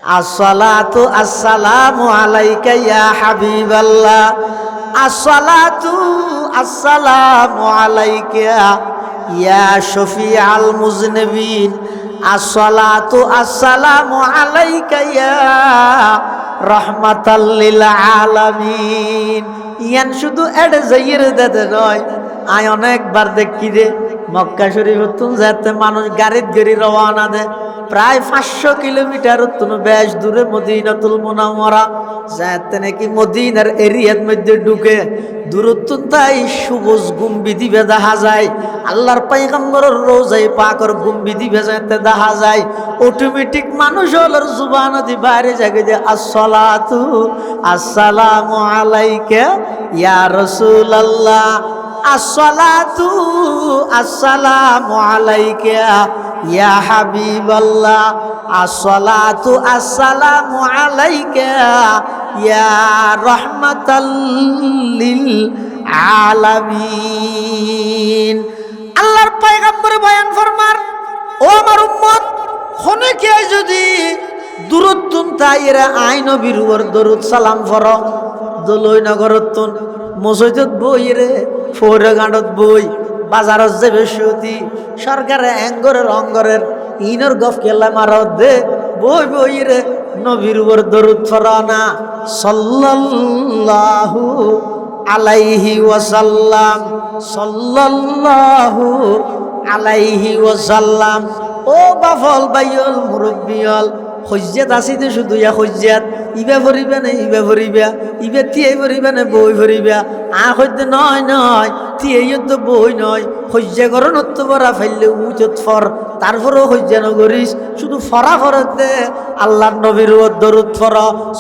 আসসালাতু আসসালামু আলাইকা ইয়া হাবিবাল্লাহ, আসসালাতু আসসালামু আলাইকা ইয়া শফিআল মুজনিবিন, আসসালাতু আসসালামু আলাইকা ইয়া রাহমাতাল লিল আলামিন। ইয়ান শুধু এডে যাইয়ের দেতে নয়, আয় অনেকবার দেখি রে মক্কা শরীফ তুন যাতে মানুষ গাড়িত গড়ি রওনা দে, প্রায় 500 কিলোমিটার উত্তন বেশ দূরে মদিনাতুল মুনাওয়ারা যাতে নাকি মদিনার এরিয়ার মধ্যে ঢুকে দূরত্ব তাই সবুজ গুম্বিদি দেখা যায়, আল্লাহর পয়গম্বরের রোজায় পাকর গুম্বিদি যাতে দেখা যায়। অটোমেটিক মানুষ হলোর জুবান দি বাইরে জাগে যে আসসালাতু আসসালামু আলাইকা ইয়া রাসূলুল্লাহ, আসসালাতু আসসালামু আলাইকা ইয়া হাবিবাল্লাহ, আসসালাতু আসসালামু আলাইকা ইয়া রাহমাতাল লিল আলামিন। আল্লাহর পয়গম্বর বয়ান ফরমার, ও আমার উম্মত, খনেকে যদি দূরত্ব তাইরা আই নবীর উপর দরুদ সালাম ফরো, দলই নগরতুন মসজিদত বই রে, ফোরে গাঁডত বই, বাজারত যে বেশি সরকারে অঙ্গরের অঙ্গরের ইনর গফ কেলা মারত দে বই বই রে নবীর উপর দরুদ ফরানা সাল্লাল্লাহু আলাইহি ওয়াসাল্লাম, সাল্লাল্লাহু আলাইহি ওয়াসাল্লাম। ও বাফল বাইল মুরব্বিয়ল, হজ্জাত আসিতে শুধু ইয়া হজ্জাত, ইবা ভরিবে না ইবা ভরিবা, ইবা তিয়াই ভরিবে না বই ভরিবা, হইতে নয় নয় তিয়াই তো বই নয়, হজ্জা করো নত্য বরা ফাইলে উচত ফর, তারপরেও হজ্জা নগরিস শুধু ফরা ফরতে আল্লাহ নবীর দরুদ ফর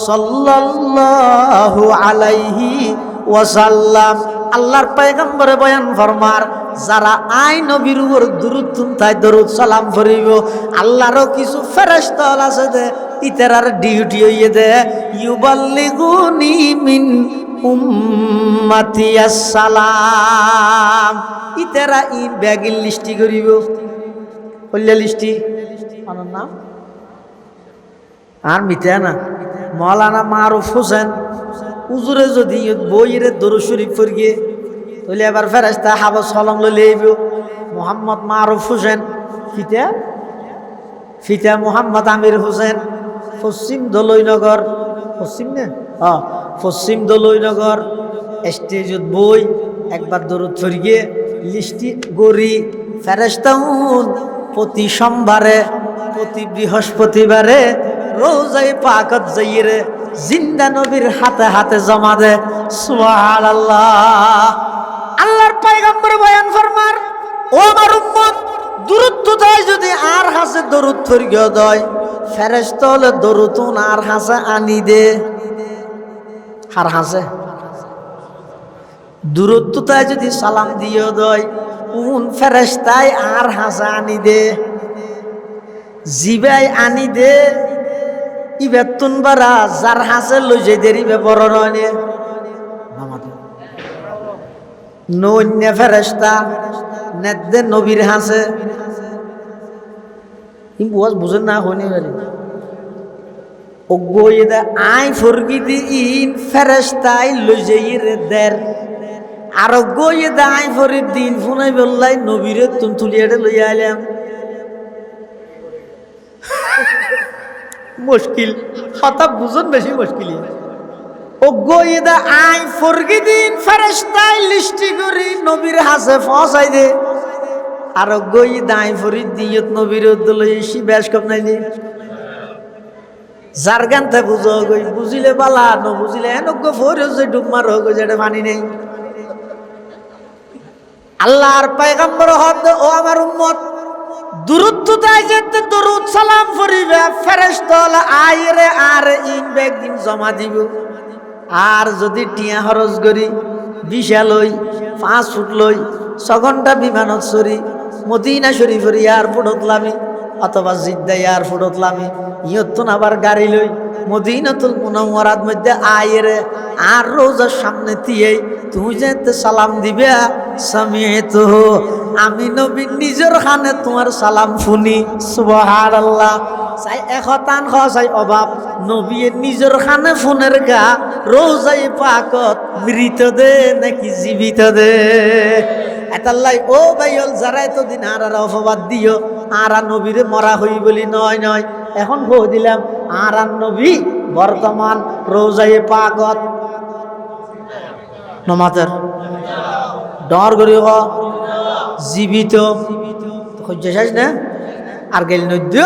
সাল্লাল্লাহু আলাইহি ওয়াসাল্লাম। আল্লাহর পয়গম্বরে বয়ান ফরমার, যারা আই নবীর উপর দরুদ তাই দরুদ সালাম ফরিব, আল্লাহরও কিছু ফেরেশতা আছে দে ইতারার ডিউটি হইয়ে দে, ইউবাল্লিগুনি মিন উম্মতি আসসালাম, ইতারা ই ব্যাগিল লিস্টি করিব, কল্যা লিস্টি আমার নাম আর মিথ্যা না মৌলানা মারুফ হোসেন উজুরে যদি বইয়ের দরুদ শরীফ পড়িয়ে তাহলে এবার ফেরেশতা হাবস সলম লইলে আইব। মোহাম্মদ মারুফ হোসেন ফিতা ফিতা মোহাম্মদ আমির হোসেন, পশ্চিম দলইনগর, পশ্চিম না পশ্চিম দলইনগর স্টেজত বই একবার দরুদ পড়িয়ে লিস্টি গড়ি ফেরেশতা প্রতি সোমবারে প্রতি বৃহস্পতিবারে রোজায় পাকত যাইরে জিন্দা নবীর হাতে হাতে জমা দে। সুবহানাল্লাহ। আল্লাহর পয়গম্বর বয়ান ফরমার, ও আমার উম্মত, দরুদ তাই যদি আর হাসে দরুদ ফরিয়ে দয়, ফেরেশতা হলে দরুদ আর হাসে আনি দে, আর হাসে দরুদ তাই যদি সালাম দিয়ে দয়, উন ফেরেশতাই আর হাসে আনি দে, জিবাই আনি দে, ইবেতুন বারা যার হাসে লই যাই দেরি বড় নয় নন্য ফেরেশতা নেদে নবীর হাসে বুঝ বুঝেন না হইনি পারি ও গোয়েদা আই ফরগি দি ইন ফেরেশতাই লই যাই রে দের, আর গোয়েদা আই ফরিদ দিন ফুনাই বললাই নবীরে তুন তুলিয়াড়ে লইয়া আইলাম। মুশকিল কথা বুঝুন, বেশি মুশকিল। ও গোয়েদা আই ফরগি দিন ফেরেশতাই লিস্টি করি নবীর হাসে পৌঁছাই দে, আর গোয়েদা আই ফরিদ দিয়ত নবীর লই এসি বেশ কম নাই নি। যার গানতে বুঝো গই বুঝিলে বালা, ন বুঝিলে এনক ফরে যে ডুব মার হোক যেটা মানি নেই। আল্লাহর পয়গম্বর হদ, ও আমার উম্মত, দরুদ তাই যেতে দরুদ সালাম ফরিবে ফেরেশতা আইরে আর ইন ব্যাগ দিন জমা দিব। আর যদি টিয়া খরচ করি বিশাল লই 5 ফুট লই 6 ঘন্টা বিমানত চড়ি মদিনা শরীফের এয়ারপোর্টত লামি অথবা জিদ্দা এয়ারপোর্টত লামি, ইয়তুন আবার গাড়ি লই মদিনাতুল মুনাওয়ারার মধ্যে আইরে আর রোজার সামনে দিয়ে তুমি যেতে সালাম দিবে, সামিয়েতু, আমি নবী নিজের খানে তোমার সালাম শুনি। সুবহানাল্লাহ। চাই এখতান খ চাই অভাব নবীর নিজের খানে ফোনের গা রোজাই পাকত মৃত দে নাকি জীবিত দে এতাল্লাই ও ভাইল যারা এতদিন আর অপবাদ দিও আর নবীরে মরা হই বলি নয় নয় এখন বউ দিলাম আর নবী বর্তমান রোজাই পাকত নমাতের ডর করি জীবিত শেষ না আর গেল নদ্য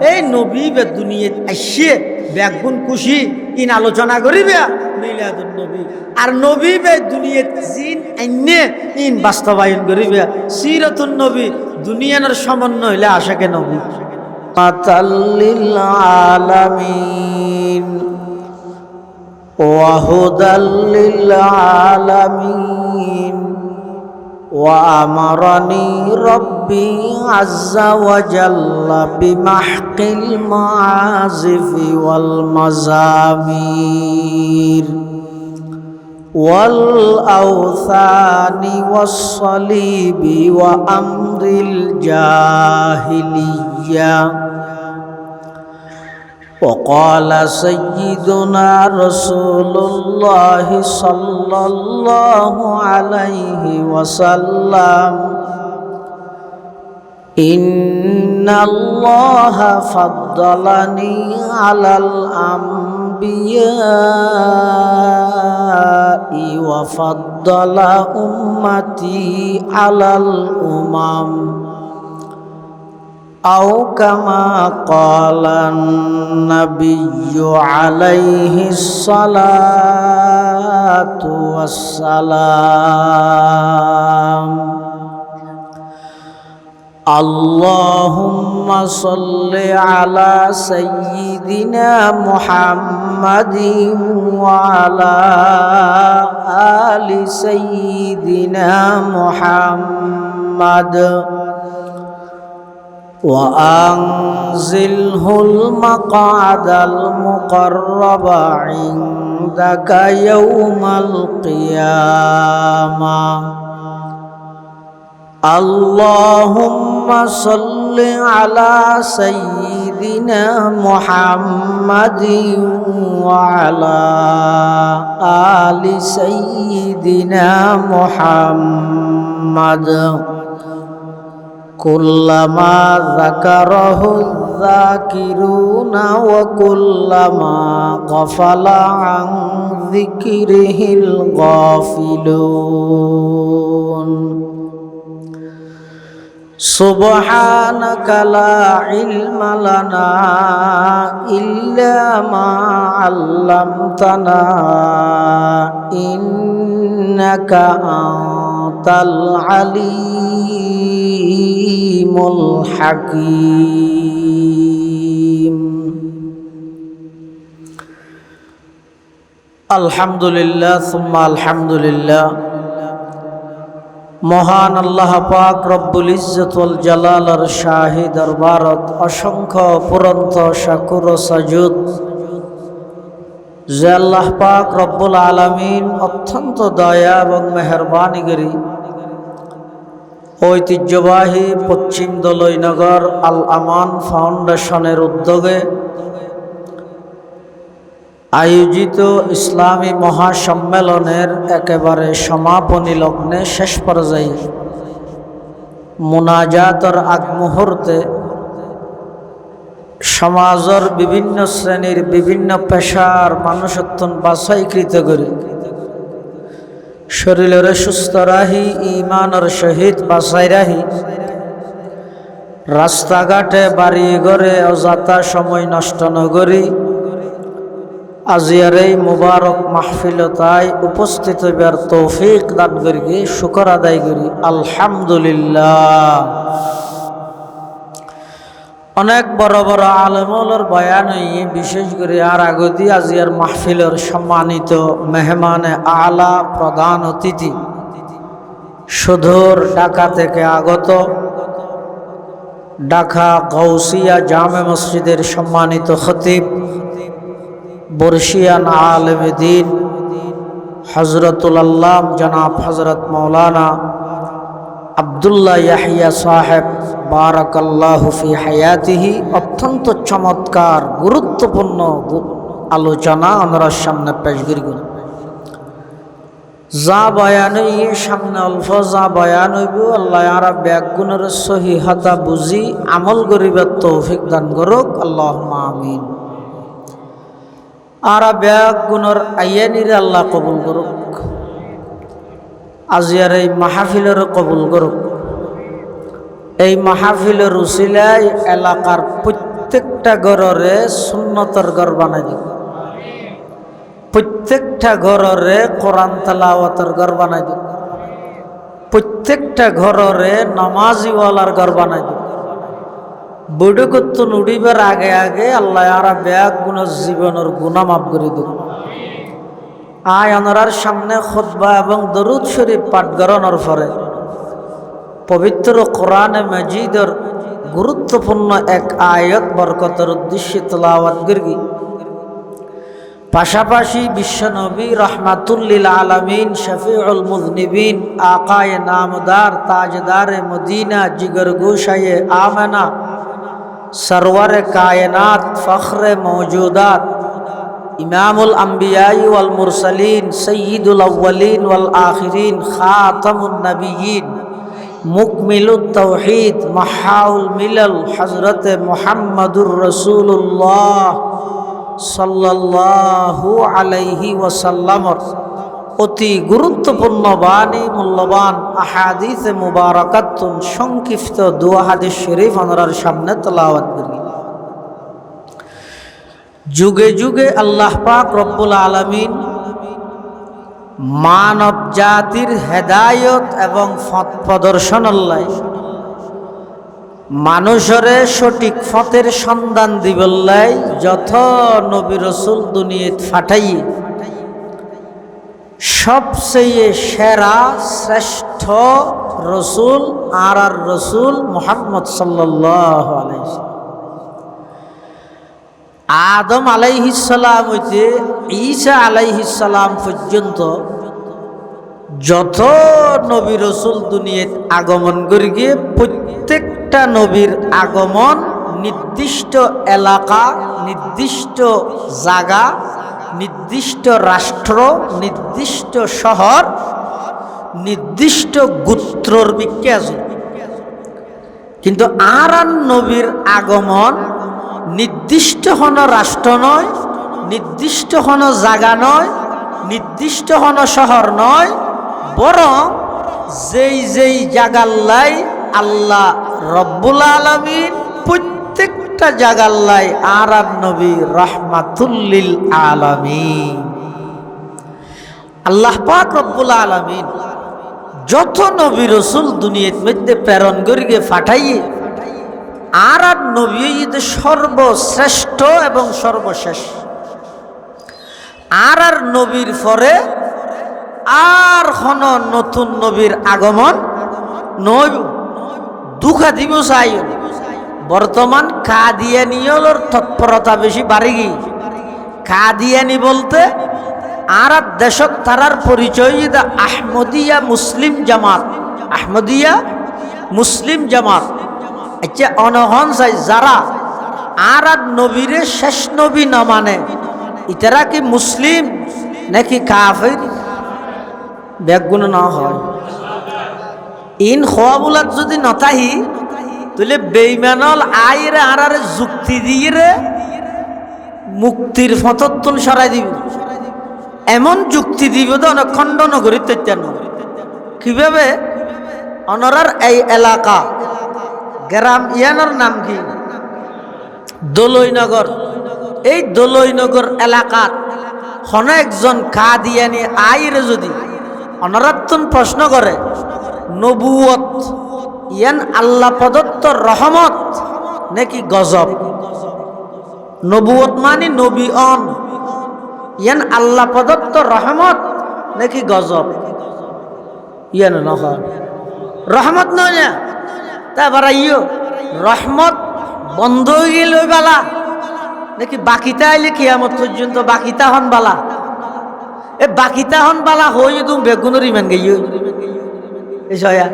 এই নবী বে দুনিয়াত আসছে ব্যাগুন খুশি ইন আলোচনা করিবে মিলাদুন নবী আর নবী বে দুনিয়াত জিন আইনে ইন বাস্তবায়ন করিবে সিরাতুন নবী দুনিয়ার সমন্বয় হইলে আশাকে নবী মাতাল্লিল আলামিন ওয়া হুদাল্লিল আলামিন وأمرني ربي عز وجل بمحق المعازف والمزامير والأوثان والصليب وأمر الجاهلية وقال سيدنا رسول الله صلى الله عليه وسلم إن الله فضلني على الأنبياء وفضل أمتي على الأمم أو كما قال النبي عليه الصلاة والسلام اللهم صل على سيدنا محمد وعلى آل سيدنا محمد وأنزله المقعد المقرب عندك يوم القيامة اللهم صل على سيدنا محمد وعلى آل سيدنا محمد كلما ذكره الذاكرون وكلما غفل عن ذكره الغافلون سبحانك لا علم لنا إلا ما علمتنا إنك أنت العليم الحكيم الحمد لله ثم الحمد لله মহান আল্লাহ পাক রব্বুল ইজ্জত ওয়াল জালালের শাহী দরবারত অসংখ্য পুরন্ত শাকুর ও সাজুদ যে আল্লাহ পাক রব্বুল আলামিন অত্যন্ত দয়া এবং মেহেরবানি করি ঐতিহ্যবাহী পশ্চিম দলইনগর আল আমান ফাউন্ডেশনের উদ্যোগে আয়োজিত ইসলামী মহাসম্মেলনের একেবারে সমাপনী লগ্নে শেষ পর্যায়ে মুনাজাতর আগ মুহূর্তে সমাজের বিভিন্ন শ্রেণীর বিভিন্ন পেশার মানুষত্বন বাছাইকৃত করে শরীরের সুস্থ রাহি ইমানের সহিত বাছাই রাহি রাস্তাঘাটে বাড়ি ঘরে অযথা সময় নষ্ট নগরী আজিয়ার এই মুবারক মাহফিলতায় উপস্থিত হইবার তৌফিক দান করি শুকর আদায় করি আলহামদুলিল্লাহ। অনেক বড় বড় আলেমুলের বয়ান হইয়ে বিশেষ করে আর আগদি আজিয়ার মাহফিলের সম্মানিত মেহমানে আলা প্রধান অতিথি সুদূর ঢাকা থেকে আগত ঢাকা গাউসিয়া জামে মসজিদের সম্মানিত খতিব বর্ষিয়ান আলেমে দ্বীন হযরতুল আল্লাম জনাব হযরত মাওলানা আব্দুল্লাহ ইয়াহিয়া সাহেব বারাকাল্লাহু ফি হায়াতিহি অত্যন্ত চমৎকার গুরুত্বপূর্ণ আলোচনা আমরা সামনে পেশ করি। যা বয়ান সামনে অল্প যা বয়ান হইব আল্লাহ আর ব্যাগুণের সহিহতা বুঝি আমল করিবার তৌফিক দান করুক, আল্লাহুম্মা আমিন। আর ব্যাগুণের আইয়ানিরে আল্লাহ কবুল করুক, আজিয়ার এই মাহফিলের কবুল করুক। এই মাহফিলের উসিলায় এলাকার প্রত্যেকটা ঘরে সুন্নতের ঘর বানাই দিব, প্রত্যেকটা ঘরে কোরআন তেলাওয়াতের ঘর বানাই দিব, প্রত্যেকটা ঘরে নামাজিওয়ালার ঘর বানাই দিব। বৈঠক উড়িবার আগে আগে আল্লাহ আর ব্যাগ গুণের জীবনের গুণা মাফ করে দিব। আয় অনরার সামনে খুতবা এবং দরুদ শরীফ পাঠ করানোর পরে পবিত্র কোরআনে মাজিদের গুরুত্বপূর্ণ এক আয়াত বরকতের উদ্দেশ্যে তেলাওয়াত করি। পাশাপাশি বিশ্বনবী রহমাতুল্লিল আলামিন শফিউল মুযনিবিন আকায়ে নামদার তাজদারে মদিনা জিগর গোশায়ে আমেনা সরওয়ারে কায়নাত ফখরে মৌজুদাত ইমামুল আম্বিয়াই ওয়াল মুরসালিন সৈয়দুল আউয়ালিন ওয়াল আখিরিন খাতামুন নবিয়্যিন মুকমিলুত তাওহীদ মাহাউল মিলাল হযরতে মুহাম্মাদুর রাসূলুল্লাহ সাল্লাল্লাহু আলাইহি ওয়াসাল্লামর অতি গুরুত্বপূর্ণ বাণী মূল্যবান আহাদিসে মুবারাকাতুন সংক্ষিপ্ত দোয়া হাদিস শরীফ আমরার সামনে তেলাওয়াত করি। যুগে যুগে আল্লাহ পাক রব্বুল আলামিন মানব জাতির হেদায়ত এবং পথ প্রদর্শন আল্লাহ মানুষের সঠিক পথের সন্ধান দিবল্লাই যত নবী রসুল দুনিয়াত ফাটাই সবচেয়ে সেরা শ্রেষ্ঠ রসুল আর রসুল মুহাম্মদ সাল্লাল্লাহু আলাইহি ওয়াসাল্লাম। আদম আলাইহিস সালাম হইতে ঈসা আলাইহিস সালাম পর্যন্ত যত নবী রসুল দুনিয়াত আগমন করে গিয়ে প্রত্যেকটা নবীর আগমন নির্দিষ্ট এলাকা, নির্দিষ্ট জায়গা, নির্দিষ্ট রাষ্ট্র, নির্দিষ্ট শহর, নির্দিষ্ট গোত্রর বিখ্যাত। কিন্তু আর নবীর আগমন নির্দিষ্ট হন রাষ্ট্র নয়, নির্দিষ্ট হন জায়গা নয়, নির্দিষ্ট হন শহর নয়, বরং যেই যেই জায়গাল্লাই আল্লাহ রব্বুল আলামিন প্রত্যেকটা জায়গাল্লাই আর নবী রাহমাতুল্লিল আলামিন। আল্লাহ পাক রব্বুল আলামিন যত নবী রসুল দুনিয়ার মধ্যে প্রেরণ করিয়ে পাঠাইয়ে আর নবী সর্বশ্রেষ্ঠ এবং সর্বশেষ। আর নবীর পরে আর কোন নতুন নবীর আগমন নয়। দুঃখা দিব চাই বর্তমান কাদিয়ানিয়র তৎপরতা বেশি বাড়ি গিয়ে। কাদিয়ানি বলতে আর দেশত তারার পরিচয় আহমদিয়া মুসলিম জামাত, আহমদিয়া মুসলিম জামাত। আচ্ছা অনহন চাই যারা আর নবীরে শেষ নবী না মানে ইতারা কি মুসলিম নাকি কাফির? ব্যাগুণ না হয় ইন খোয়াবুলাত যদি নতাহি তাহলে বেঈমানল আইরে আর যুক্তি দিয়ে মুক্তির ফতত্তন সরাই দিব। এমন যুক্তি দিব তো অনেক খণ্ডন করি তৈত্যান। কিভাবে? অনরার এই এলাকা গ্রাম ইয়ানোর নাম কি? দোলইনগর। এই দোলইনগর এলাকার হন একজন কাদিয়ানি আইরে যদি অনরাত্তন প্রশ্ন করে নবুয়ত ইয়ান আল্লাহ প্রদত্ত রহমত নাকি গজব? নবুয়ত মানে নবী অন ইয়ান আল্লাহ প্রদত্ত রহমত নাকি গজব? ইয়ান নহয় রহমত নয় না। তারপর ইয়ে রহমত বন্ধ হয়ে গেল ওই বালা নাকি বাকিটা আইলে কিয়ামত পর্যন্ত বাকিটা হন বালা? এ বাকিটা হন বালা হয়ে তুমি বেগুনের ইমান গেই এই সয়া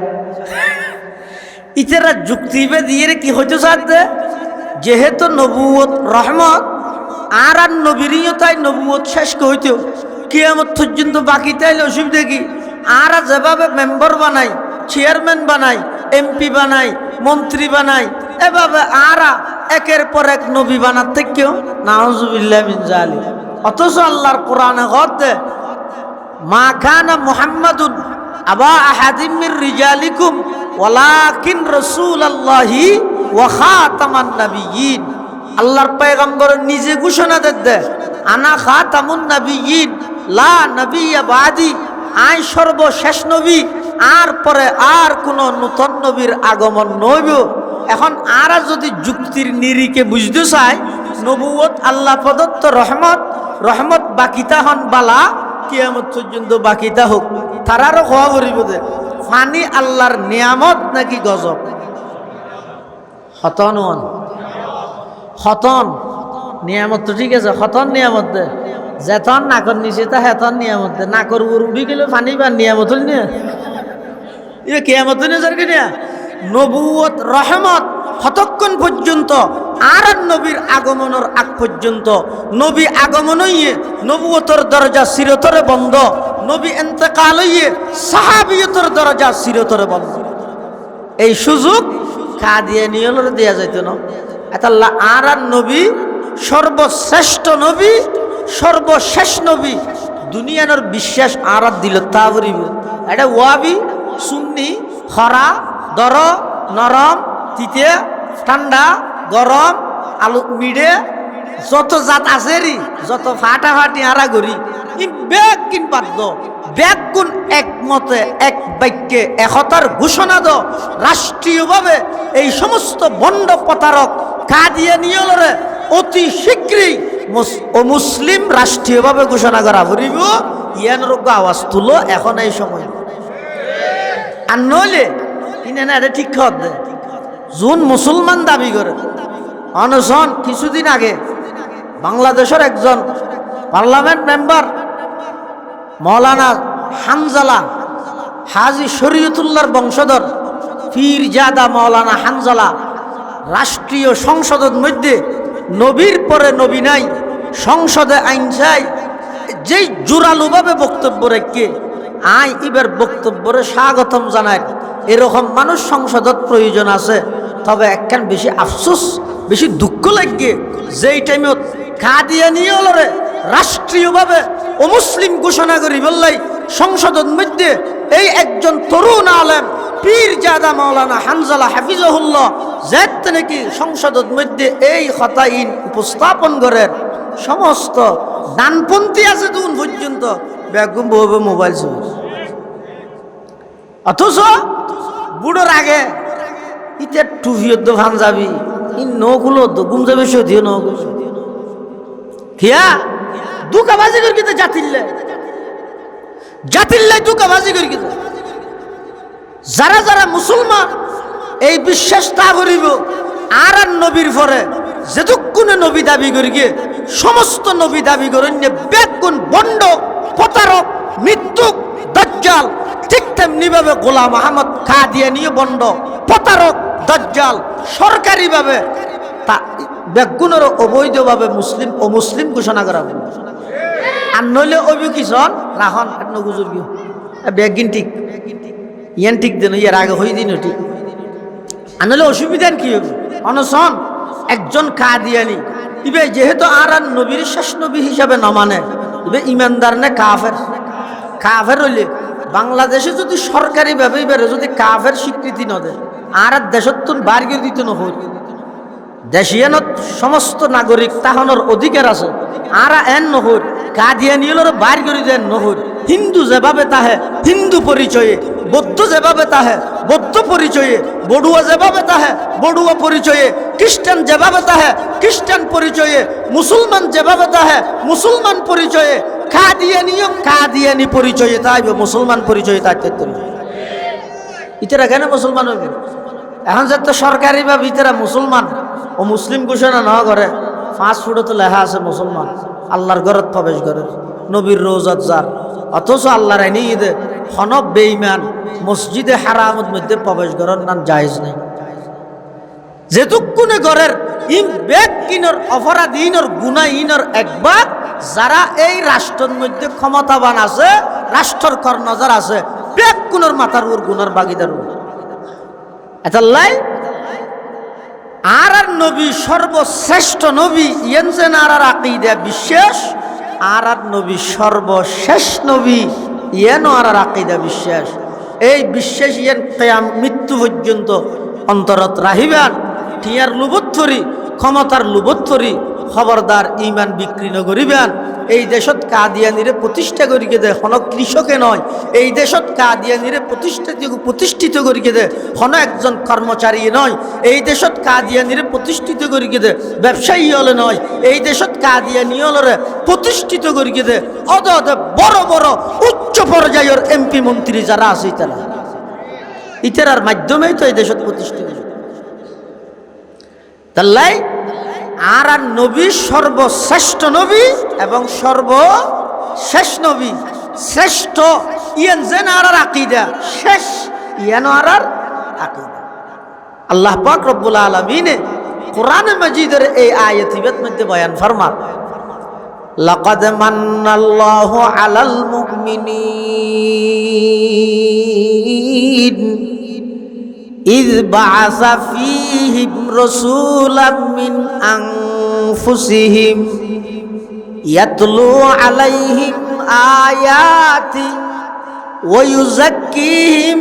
ইতারা যুক্তিবে দিয়ে কি হইতে চাচ্ছে, যেহেতু নবুয়ত রহমত আর নবীরও তাই নবুয়ত শেষ হইতেও কিয়ামত পর্যন্ত বাকি তাইলে অসুবিধা কি? আর যেভাবে মেম্বার বানাই, চেয়ারম্যান বানাই, এমপি বানাই, মন্ত্রী বানাই, এভাবে আরা একের পর এক নবী বানার থেকেও নাউজুবিল্লাহ মিন জালিক। অথচ আল্লাহর কোরআনে গদ্দে মা কানা মুহাম্মাদুন আবা আহাদিম মির রিজালিকুম ওয়ালাকিন রাসূলুল্লাহি ওয়া খাতামান নাবিয়্যিন। আল্লাহর পয়গম্বর নিজে ঘোষণা দেয়, আনা খাতামুন নাবিয়্যিন লা নবিয়্যা বাদি, আই সর্বশেষ নবী, আর পরে আর কোন নতুন নবীর আগমন নইব। এখন আরা যদি যুক্তির নিরিখে বুঝতে চায় নবুয়ত আল্লাহ প্রদত্ত রহমত, রহমত বাকিতা হন বালা কিয়ামত পর্যন্ত বাকিতা হোক, তারারও হওয়া করিব দে ফানি আল্লাহর নিয়ামত নাকি গজব? হতন হতন নিয়ামত তো ঠিক আছে, হতন নিয়ামত দে, যেতন নাকর নিচে তা হেতন নিয়ামত দে, নাকর উড়ি গেলে ফানি বা নিয়ামত হল নিয়ে কিয়ামত নিয়ে নবুয়ত রহমত কতক্ষণ পর্যন্ত আর নবীর আগমনের আগ পর্যন্ত, নবী আগমন হইয়ে নবুয়তর দরজা চিরতরে বন্ধ, নবী ইন্তেকাল হইয়ে সাহাবিয়তর দরজা চিরতরে বন্ধ। এই সুযোগ কাদিয়ানীয়দের দেয়া যাইত না। আল্লাহ আর নবী সর্বশ্রেষ্ঠ নবী, সর্বশেষ নবী, দুনিয়ার বিশ্বাস আর দিল তা বলিব। এটা ওয়াবি সুন্নি খরা দর নরম তিতে ঠান্ডা গরম আলু মিডে যত জাত আছে রি, যত ফাটাফাটি আরা গড়ি ব্যাগ কিন বাধ্য ব্যাগ গুণ একমতে এক বাক্যে একতার ঘোষণা দ রাষ্ট্রীয়ভাবে এই সমস্ত বন্ড প্রতারক কাদিয়ানীয়রে অতি শীঘ্রই মুসলিম রাষ্ট্রীয়ভাবে ঘোষণা করা ভরিব। ইয়ান রোগ আওয়াজ তুলো এখন এই সময়, আর নইলে কিনে না এটা ঠিক খত দে যোন মুসলমান দাবি করে। অনশন কিছুদিন আগে বাংলাদেশের একজন পার্লামেন্ট মেম্বার মৌলানা হানজালা, হাজি শরীয়তুল্লাহর বংশধর পীরজাদা মৌলানা হানজালা রাষ্ট্রীয় সংসদের মধ্যে নবীর পরে নবী নাই, সংসদে আইন চাই, যেই জোরালোভাবে বক্তব্য রেখে আই এবার বক্তব্যরে স্বাগতম জানায়। এরকম মানুষ সংসদত প্রয়োজন আছে, তবে একখান বেশি আফসোস, বেশি দুঃখ লাগে যেই টাইমত কাদিয়ানীয়রে রাষ্ট্রীয়ভাবে অমুসলিম ঘোষণা করি বললাই সংসদের মধ্যে এই একজন তরুণ আলেম পীরজাদা মাওলানা হানজালা হাফিজাহুল্লাহ যেতে নাকি সংসদের মধ্যে এই খতাইন উপস্থাপন করেন। সমস্ত ডানপন্থী আছে তখন পর্যন্ত বেগম বউবে মোবাইল চলছে, অথচ বুড়োর আগে ইতে টুফিয়ত ভান যাবি ই নগুলো গুম যাবে সদিও নগুলো কিয়া দুকাবাজি করি কিন্তু জাতিল্লে দুকাবাজি করি কিন্তু যারা যারা মুসলমান এই বিশ্বাস তা করিব আর নবীর পরে যেটুকুনে নবী দাবি করি গিয়ে সমস্ত নবী দাবি করেন বেগুন বন্ড প্রতারক মৃত্যুক দাজ্জাল, ঠিক তেমনি ভাবে গোলাম আহমদ কাদিয়ানীয় বন্ড প্রতারক দাজ্জাল সরকারিভাবে তা বেগুনের অবৈধভাবে মুসলিম ও মুসলিম ঘোষণা করা হবে। আর নইলে অভিকিশন রাখন নগুজুর গিয়ে বেগিন ঠিক ইয়ান ঠিক দেন ইয়ার আগে হয়ে দিন ঠিক। আর নইলে অসুবিধা কি হবে? অনশন একজন কাদিয়ানি ইবে যেহেতু আর নবীর শেষ নবী হিসাবে না মানে ইবে ইমানদার নে কাফের। কাফের হইলে বাংলাদেশে যদি সরকারি ভাবে এবারে যদি কাফের স্বীকৃতি ন দেয় আর দেশত্তুন বার করে দিতে নহই, দেশিয়ানত সমস্ত নাগরিক তাহনের অধিকার আছে আর এন নহর কাদিয়ানীয়র বার করে দেন নহর। হিন্দু যেভাবে তাহে হিন্দু পরিচয়ে, বৌদ্ধ যেভাবে তাহে বৌদ্ধ পরিচয়ে, বড়ুয়া যেভাবে তাহে বড়ুয়া পরিচয়ে, খ্রিস্টান যেভাবে তাহে খ্রিস্টান পরিচয়ে, মুসলমান যেভাবে তাহে মুসলমান পরিচয়ে, কাদিয়ানীয় কাদিয়ানি পরিচয়ে তাইব, মুসলমান পরিচয়ে তাই ইতারা কেন মুসলমান হইবে? এখন যে তো সরকারি বা ভিতরে মুসলমান ও মুসলিম ঘোষণা না করে 5 ফুটে তো লেখা আছে মুসলমান, আল্লাহর ঘরত প্রবেশ করে নবীর রোজাত যার, অথচ আল্লাহর আইনি ঈদে হনব বেঈমান মসজিদে হারামত মধ্যে প্রবেশ করার নাম জায়েজ নাই। যেতুকুনে ঘরের ইম ব্যক্তির অপরাধীনর গুণাহীনর একবার যারা এই রাষ্ট্রের মধ্যে ক্ষমতাবান আছে, রাষ্ট্রের কর্ণধার আছে, ব্যক্তির মাথার ওর গুনার ভাগিদার এতাল্লাই আর নবী সর্বশ্রেষ্ঠ নবী ইয়েন যেন আর আকীদা বিশ্বাস আর নবী সর্বশেষ নবী ইয়েন আর আকীদা বিশ্বাস। এই বিশ্বাস ইয়েন কিয়াম মৃত্যু পর্যন্ত অন্তরত রাহিবেন। টিয়ার লুবত্তরি ক্ষমতার লুবত্তরি খবরদার ইমান বিক্রি নগরিবেন। এই দেশত কাদিয়ানিরে প্রতিষ্ঠা করিকে দে হন কৃষকে নয়, এই দেশত কাদিয়ানিরে প্রতিষ্ঠিত করিকে দে হন একজন কর্মচারী নয়, এই দেশত কাদিয়ানিরে প্রতিষ্ঠিত করিকে দে ব্যবসায়ী হলে নয়, এই দেশত কাদিয়ানি হলরে প্রতিষ্ঠিত করিকে দে বড় বড় উচ্চ পর্যায়ের এমপি মন্ত্রী যারা আছে ইতারার মাধ্যমেই তো এই দেশত প্রতিষ্ঠিত। তাল্লাই আর নবী সর্বশ্রেষ্ঠ নবী এবং সর্বশেষ নবী। শ্রেষ্ঠ ইয়ান যেন আর আকীদা, শেষ ইয়ান আর আকীদা। আল্লাহ পাক রব্বুল আলামিন কোরআনে মাজিদের এই আয়াতিবের মধ্যে বয়ান ফরমান, লাকাদ মান্নাল্লাহু আলাল মুমিনিন ইয বাআসা ফীহিম রাসূলাম মিন আনফুসিহিম ইয়াতলু আলাইহিম আয়াতি ওয়া ইউযাক্কিহিম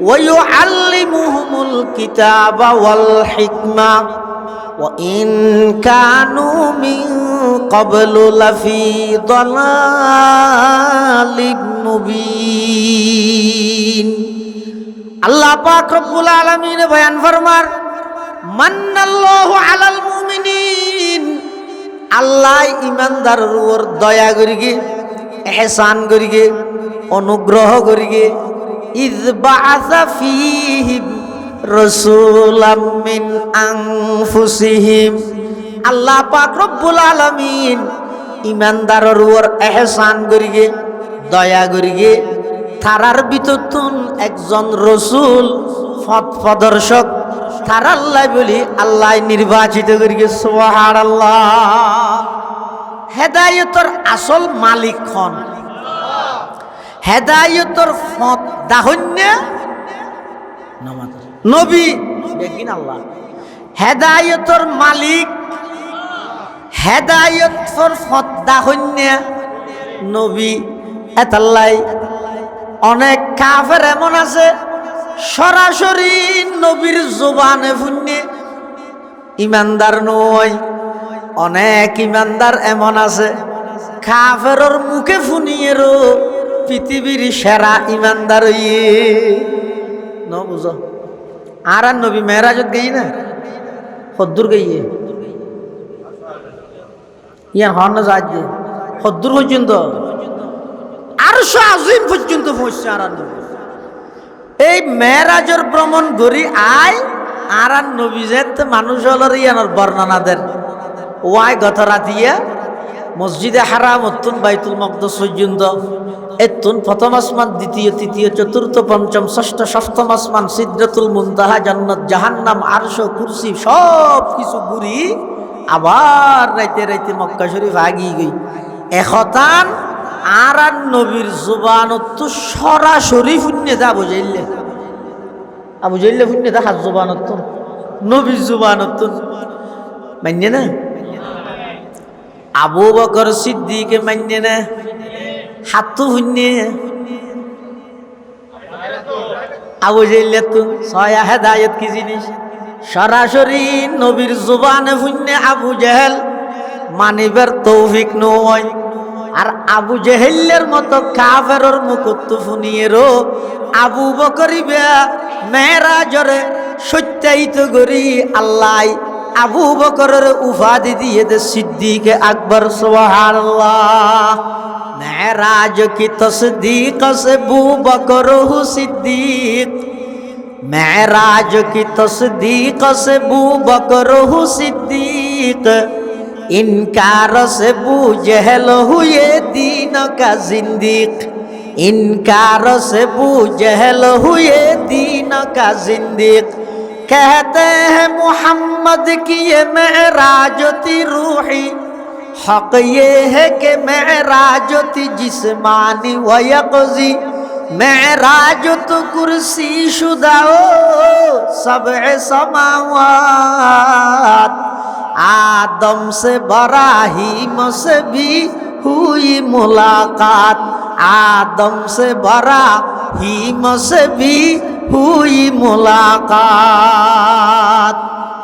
ওয়া ইউআল্লিমুহুমুল কিতাবা ওয়াল হিকমা ওয়া ইন কানু মিন ক্বাবলু লাফি দালালিম মুবিন। আল্লাহ পাক রব্বুল আলামিন বয়ান ফরমার, মান্নাল্লাহু আলাল মুমিনিন, আল্লাহ ইমানদারের উপর দয়া করিগে, ইহসান করিগে, অনুগ্রহ করিগে। ইয বাআসা ফীহিম রাসূলাম মিন আনফুসিহিম, আল্লাহ পাক রব্বুল আলামিন ইমানদারের উপর ইহসান করিগে, দয়া করিগে। তারার ভিতরতুন একজন রসুল পথ প্রদর্শক তার আল্লাহ বলি আল্লাহ নির্বাচিত করিগে। সুবহানাল্লাহ। হেদায়েতর আসল মালিক খন, হেদায়েতর পথ দাহন্য নবী দেখিন আল্লাহ। হেদায়েতর মালিক, হেদায়েতর পথ দাহন্য নবী। এতাল্লাই অনেক কাফের এমন আছে সরাসরি নবীর জবানে শুনে ইমানদার নয়। অনেক ইমানদার এমন আছে কাফেরর মুখে শুনিয়েরও পৃথিবীর সেরা ইমানদার ইয়ে ন বুঝো। আর নবী মেরাজত গেই না হদ্দুর গইয়ে ইয়ার হন না যাই হদ্দুর পর্যন্ত আরশ আজিম পর্যন্ত পৌঁছছে। আর এই মেরাজের ভ্রমণ করি আয় আর নবী যে মানুষ হলর ইয়ানোর বর্ণনা দেন ওয়াই গত রাতিয়া মসজিদে হারাম অতুন বাইতুল মকদস পর্যন্ত এতুন প্রথম আসমান, দ্বিতীয়, তৃতীয়, চতুর্থ, পঞ্চম, ষষ্ঠ, সপ্তম আসমান, সিদরাতুল মুনতাহা, জান্নাত, জাহান্নাম, আরশ, কুরসি সব কিছু ঘুরি আবার রাইতে রাইতে মক্কা শরীফ আগিয়ে গই। এখতান আর নবীর জুবানত সরাসরি ফুন্নে দা বুঝাইলে আবু জাইলে ফুন্নে দা হাত জুবানত নবীর জুবানত মান্য না। আবু বকর সিদ্দিকে মান্য না, হাতু ফুন্নে আবু জাইলে তো ছয়া হেদায়েত কি জিনিস সরাসরি নবীর জুবানে ফুন্নে আবু জেহেল মানিবার তৌফিক নয়। আর আবু জেহেলের মতো কাফেরর মুখত ফুনিয়েরও আবু বকরি মেরাজরে সত্যায়িত করি আল্লাহ আবু বকরের উপাধি দিয়ে দে সিদ্দিকে আকবর। সুবহানাল্লাহ। মেরাজ কি তসদীক সে আবু বকর হু সিদ্দিক, মেরাজ কি তসদীক সে আবু বকর হু সিদ্দিক, इनकार से बू जहल हुए दीन का जिंदीक, इनकार से बू जहल हुए दीन का जिंदीक, कहते हैं मोहम्मद की ये मेराज थी रूही, हक ये है कि मेराज थी जिस्मानी व यक़ज़ी, मेराज तो कुर्सी शुदा ओ सबए समावात, आदम से इब्राहीम से भी हुई मुलाकात, आदम से इब्राहीम से भी हुई मुलाकात।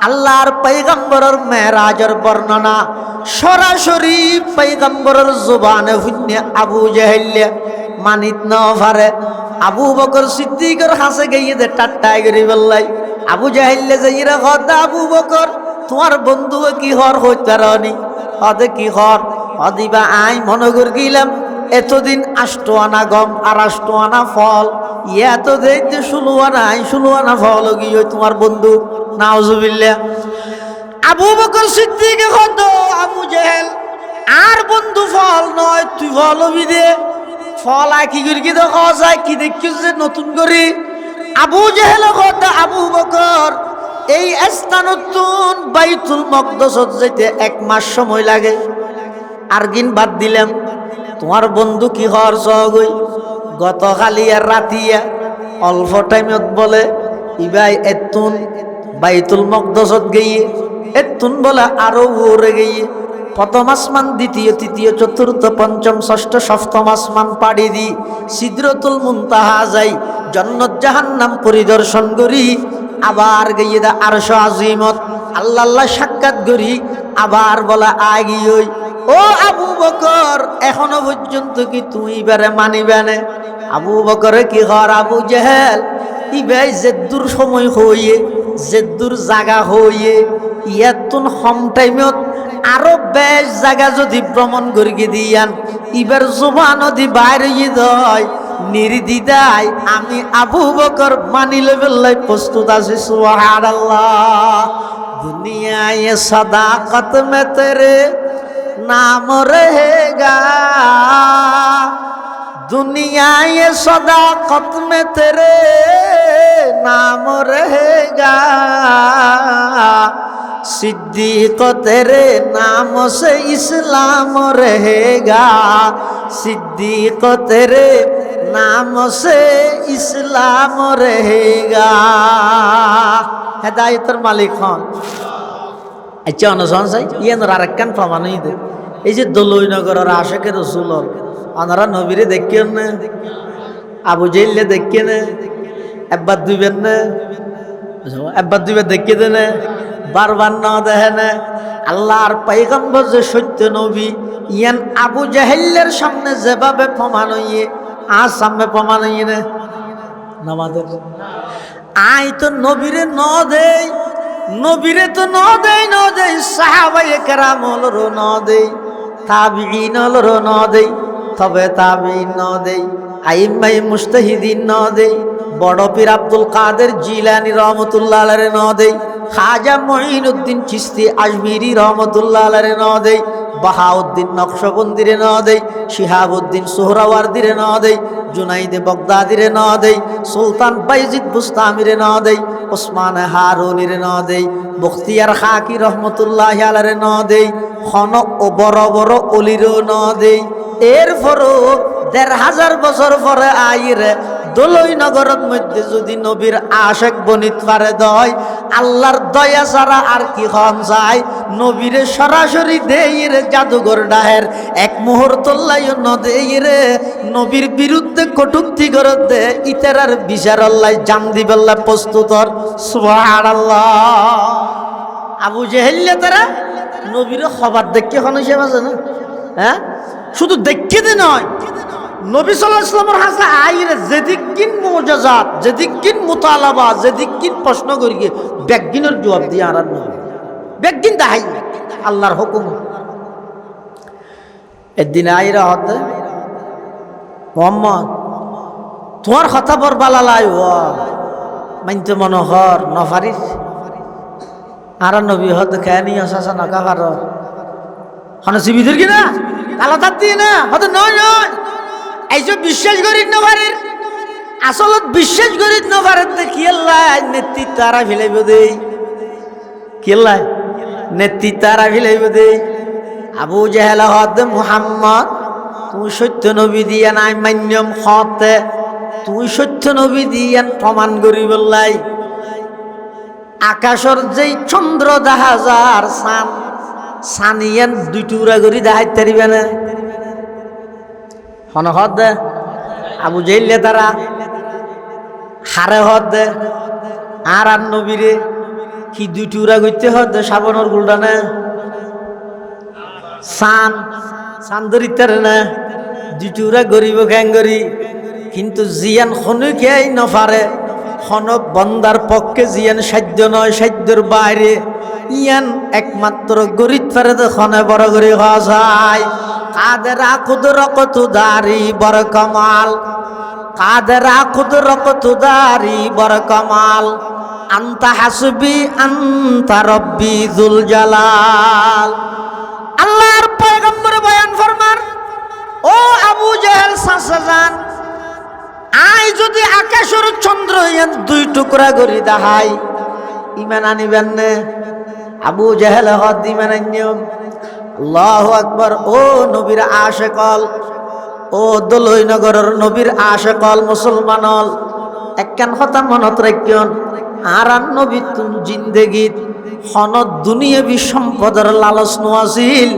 আল্লাহর পয়গম্বরের মেরাজের বর্ণনা সরাসরি পয়গম্বরের জবানে শুনে আবু জেহেল মানিত না পারে। আবু বকর সিদ্দিকের কাছে গিয়ে দে টাট্টাই করি বললাই। আবু জেহেল যাইরা কথা আবু বকর তোমার বন্ধু কি হর হইতারনি হদে কি হর হদিবা আই মনে কর গিলাম এতদিন 8 আনা গম আর 8 আনা ফল ইয়া তো দেইতে 16 আনা 16 আনা ফল গিয়ে তোমার বন্ধু নাউজুবিল্লাহ। আবু বকর সিদ্দিক কত আবু জেহেল আর বন্ধু ফল নয় তুই ফল হবি দে ফল আর কি করি কি দেখা যায় কি দেখছিস যে নতুন করে। আবু জেহেল কত আবু বকর এই স্থানতুন বাইতুল মকদসত যেতে 1 মাস সময় লাগে। আর গিন বাদ দিলাম তোমার বন্ধু কি হওয়ার সগই গতকালি আর রাতিয়া অল্প টাইমত বলে ইবাই এতুন বাইতুল মকদসত গিয়ে এতুন বলে আরো ওরে গিয়ে প্রথম আসমান দ্বিতীয় তৃতীয় চতুর্থ পঞ্চম ষষ্ঠ সপ্তম আসমান পাড়ি দি সিদরাতুল মুনতাহা যাই জান্নাত জাহান্নাম পরিদর্শন করি আবার গিয়ে দা আরশ আজিমত আল্লাহ আল্লাহ সাক্ষাৎ করি আবার বলা আগিয়ে ও আবু বকর এখনো পর্যন্ত কি তুই এবারে মানিবে না। আবু বকরে কি হর আবু জেহেল ইবাই জেদ্দুর সময় হইয়ে জেদ্দুর জায়গা হইয়ে ইয়াতুন হম টাইমত আরো বেশ জায়গা যদি ভ্রমণ করিয়ে দিয়ান ইবার জোবান নদী বাইরে দয় নির্দিদায় আমি আবু বকর মানিলে বেল্লাই প্রস্তুত আছি। সুবহানাল্লাহ। দুনিয়ায় সাদাকত মে তেরে नाम रहेगा, दुनिया ये सदाकत में तेरे नाम रहेगा, सिद्दीक तेरे नाम से इस्लाम रहेगा, सिद्दीक तेरे नाम से इस्लाम रहेगा। হেদায়েতের মালিক হন। আচ্ছা অনুসরণ চাই ইয়ে আরেকখান প্রমাণ দে এই যে দলইনগরের আশেকে রসুল ওনারা নবীরে দেখেন না আবু জেহেল দেখে না একবার দুইবেন না একবার দুইবার দেখিয়ে দেন বারবার না দেখে না। আল্লাহর পয়গম্বর যে সত্য নবী ইয়ান আবু জেহেলের সামনে যেভাবে প্রমাণ হইয়ে আজ সামনে প্রমাণ হইয়ে না নামাদের আই তো নবীরে ন দেই নবীরে তো ন দেই সাহাবায়ে কেরাম হলরো ন দেই তাবিঈন হলরো ন দেই তবে তাবিঈন ন দেই আইম্মায়ে মুজতাহিদিন ন দেই বড় পীর আব্দুল কাদের জিলানী রহমাতুল্লাহ আলাইহি ন দেই খাজা মুঈনুদ্দিন চিশতি আজমিরি রহমাতুল্লাহ আলাইহি ন দেই বাহাউদ্দিন নকশবন্দিরে ন দেই শিহাবুদ্দিন সোহরাওয়ার্দিরে ন দেই জুনাইদে বগদাদিরে ন দেই সুলতান বাইজিদ বুস্তামিরে ন দেই ওসমান হারুনিরে ন দেই বখতিয়ার খাকি রহমতুল্লাহ আলাইহি ন দেই খনক ও বড় বড় অলিরও ন দেই। এরপরও ১৫০০ বছর পরে আইরে দোলই নগরের মধ্যে যদি নবীর আশেক বনিত পারে দয় আল্লাহর দয়া ছাড়া আর কি হন যায় নবীরে সরাসরি দেইরে জাদুঘর ডাহের এক মুহূর্ত লাইও ন দেইরে নবীর বিরুদ্ধে কটূক্তি করে দে ইতারার বিচার আল্লাহ জান দিবেল্লা প্রস্তুতর। সুবহানাল্লাহ। আবু জেহেল তারা নবীরে খবর দেখে এখন হিসেব আছে না হ্যাঁ শুধু দেখে দে নয় নবী সাল্লাল্লাহু আলাইহি ওয়াসাল্লামের হাতে আইরে যেদিকিন মুআজাজাত যেদিকিন মুতালাবা যেদিকিন প্রশ্ন করিয়ে বেগিনের জবাব দিয়ে আর নয় বেগিন দাহাই আল্লাহর হুকুম। একদিন আইরা হতে মোহাম্মদ তোমার কথা বর বালালাই ও মানতে মনোহর নফারিস আর নবী হতে খেয়ে নিয়ে আসা নাকা পার হন সিবিদের কিনা কালো তার দিয়ে না হতে নয় নয় এইসব বিশ্বাস করি না পারের আসলত বিশ্বাস করি নপারে কি আল্লাহ নেতৃত্ব আরা ফেলাইব দেই কি আল্লাহ নেতৃত্ব আরা ফেলাইব দেই আবু জেহেল হদ মুহাম্মদ তুই সত্য নবী দিয়া নাই মান্যম হতে তুই সত্য নবী দিয়ান প্রমাণ করি বললাই আকাশর যেই চন্দ্র দেখা যার সান সানিয়ান দুই টুকরা করি দেখাই তারিবে না হন হদ দে আবু জেইলে তারা হারে হদ দে আর নবীরে কি দুই টুকরা করতে হদ দে সাবনের গুলডানে সান সান ধরিতারে না দুই টুকরা গরিব গ্যাঙ্গরি কিন্তু জিয়ান খনুকেই নফারে খনক বন্দার পক্ষে জিয়ান সাধ্য নয় সাধ্যর বাইরে ইয়ান একমাত্র গরিব পারে খনে বড় গরি হওয়া যায় কাদের আকুদর কত দারি বড় কমাল কাদের আকুদর কত দারি বড় কমাল আন্তা হাসবি আন্তা রব্বি যুল জালাল আল্লাহর পয়গম্বর বয়ান ফরমান ও আবু জেহেল সাসাজান আই যদি আকাশের চন্দ্র ইয়ান দুই টুকরা করি দেখাই ইমান আনিবেন নে আবু জেহেল হদ ইমান আনিয়ম আল্লাহু আকবার ও নবীর আশেকল ও দলইনগরের নবীর আশেকল মুসলমানল একখান কথা মনত রাখিয়ন আর নবী তুন জিন্দেগীত হনত দুনিয়াবি সম্পদের লালচ নোয়াছিল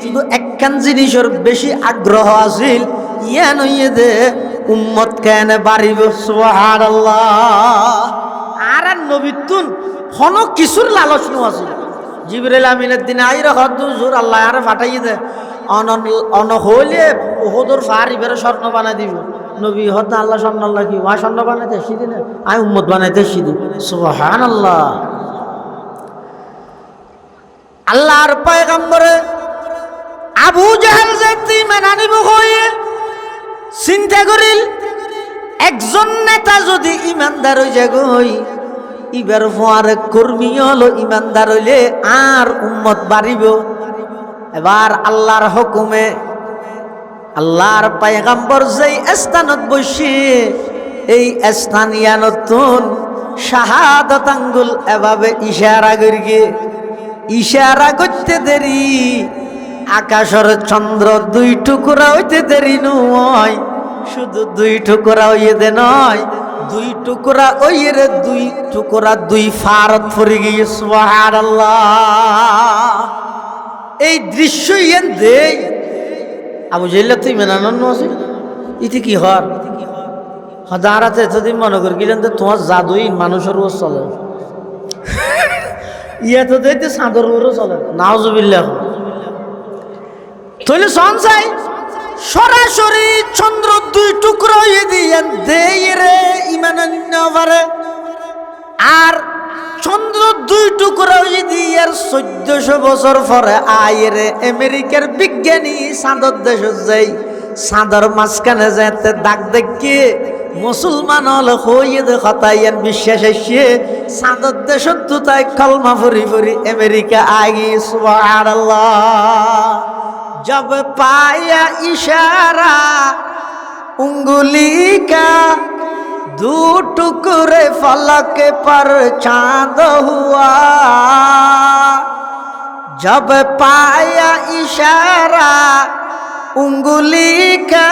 শুধু একখান জিনিসের বেশি আগ্রহ আছিল ইয়ান হইয়ে দে উম্মত কেন বাড়িব সুবহানাল্লাহ আর নবীতুন হন কিছুর লালচ নোয়াছিল জিবরাইল আমিনের দিনে আইরে হদুর আল্লাহ আরে ফাটাইয়ে দে অন হইলে ওহদর ফারি বেরে স্বর্ণ বানাই দিব নবী হদ আল্লাহ স্বর্ণ আল্লাহ কি ওয়া স্বর্ণ বানাইতে শিদি না আমি উম্মত বানাইতে শিদি সুবহানাল্লাহ আল্লাহর পয়গম্বরে আবু জেহেল যেতি মেনানিব হয়ে চিন্তা করিল একজন নেতা যদি ইমানদার হয়ে যাগই ইবার ফোয়ার কর্মী হলো ইমানদার হইলে আর উম্মত বাড়িব এবার আল্লাহর হুকুমে আল্লাহর পয়গম্বর যেই স্থানত বসে এই স্থানীয় নতুন শাহাদত আঙ্গুল এভাবে ইশারা করিগে ইশারা করতে দেরি আকাশের চন্দ্র দুই টুকরা হইতে দেরি নয় শুধু দুই টুকরা হইয়ে দে নয় দুই টুকরা ওইয়ে রে দুই টুকরা দুই ফারত পড়ে গিয়ে সুবহানাল্লাহ এই দৃশ্য ইয়ান দেই আবু জেহেল তুই মেনানন আছে ইতি কি হর হদারাতে এতদিন মনে করি গেলেন তো তোমার জাদুই মানুষের উপর চলে ইয়া তো দেখতে চাঁদর উপরও চলে নাউজুবিল্লাহ তাহলে সঞ্চাই সরাসরি চন্দ্র দুই টুকরো হয়ে দিয়েন দেই রে ইমান পারে আর চন্দ্র দুই টুকরো হয়ে দিয়ে 1400 বছর পরে আয় রে আমেরিকার বিজ্ঞানী চাঁদর দেশ যাই চাঁদর মাঝখানে যেতে দাগ দেখে মুসলমান হল হইয়ে দে হতাইয়ান বিশ্বাস এসে চাঁদর দেশত তো তাই কলমা ফুরি ফুরি আমেরিকা আগে সুবহানাল্লাহ जब पाया इशारा उंगली का दो टुकड़े फलक पर चांद हुआ जब पाया इशारा उंगली का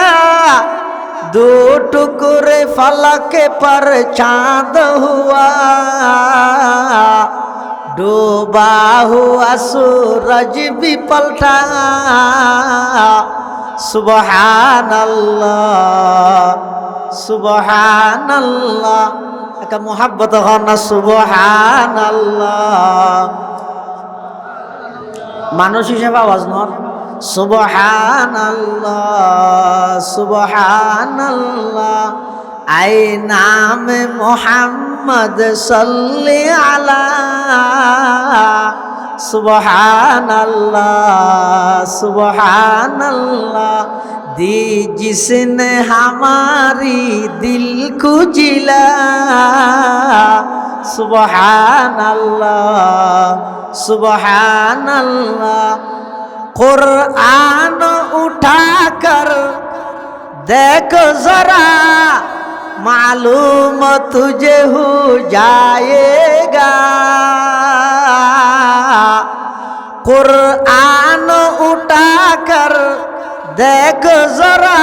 दो टुकड़े फलक पर चांद हुआ डूबा हुआ सूरज भी पलटा सुबहानल्लाह सुबहानल्लाह एक मोहब्बत होना सुबहानल्लाह मानुष हिसेबे आवाज नर सुबहानल्लाह सुबहानल्लाह आए नाम मोहम्मद सल्ले अला सुबहानल्लाह सुबहानल्लाह दी जिसने हमारी दिल को जिला सुबहानल्लाह सुबहानल्लाह कुरान उठाकर देखो जरा मालूम तुझे हो जाएगा कुरान उठा कर देख जरा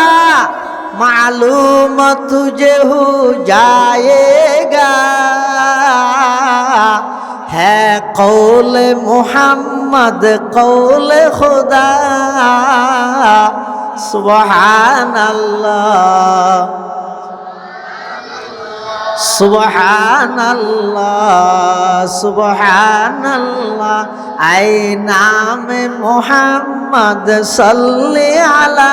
मालूम तुझे हो जाएगा है कौल मोहम्मद कौल खुदा सुबहान अल्लाह सुबहान अल्लाह सुबहान अल्लाह ऐ नाम मोहम्मद सल्ले अला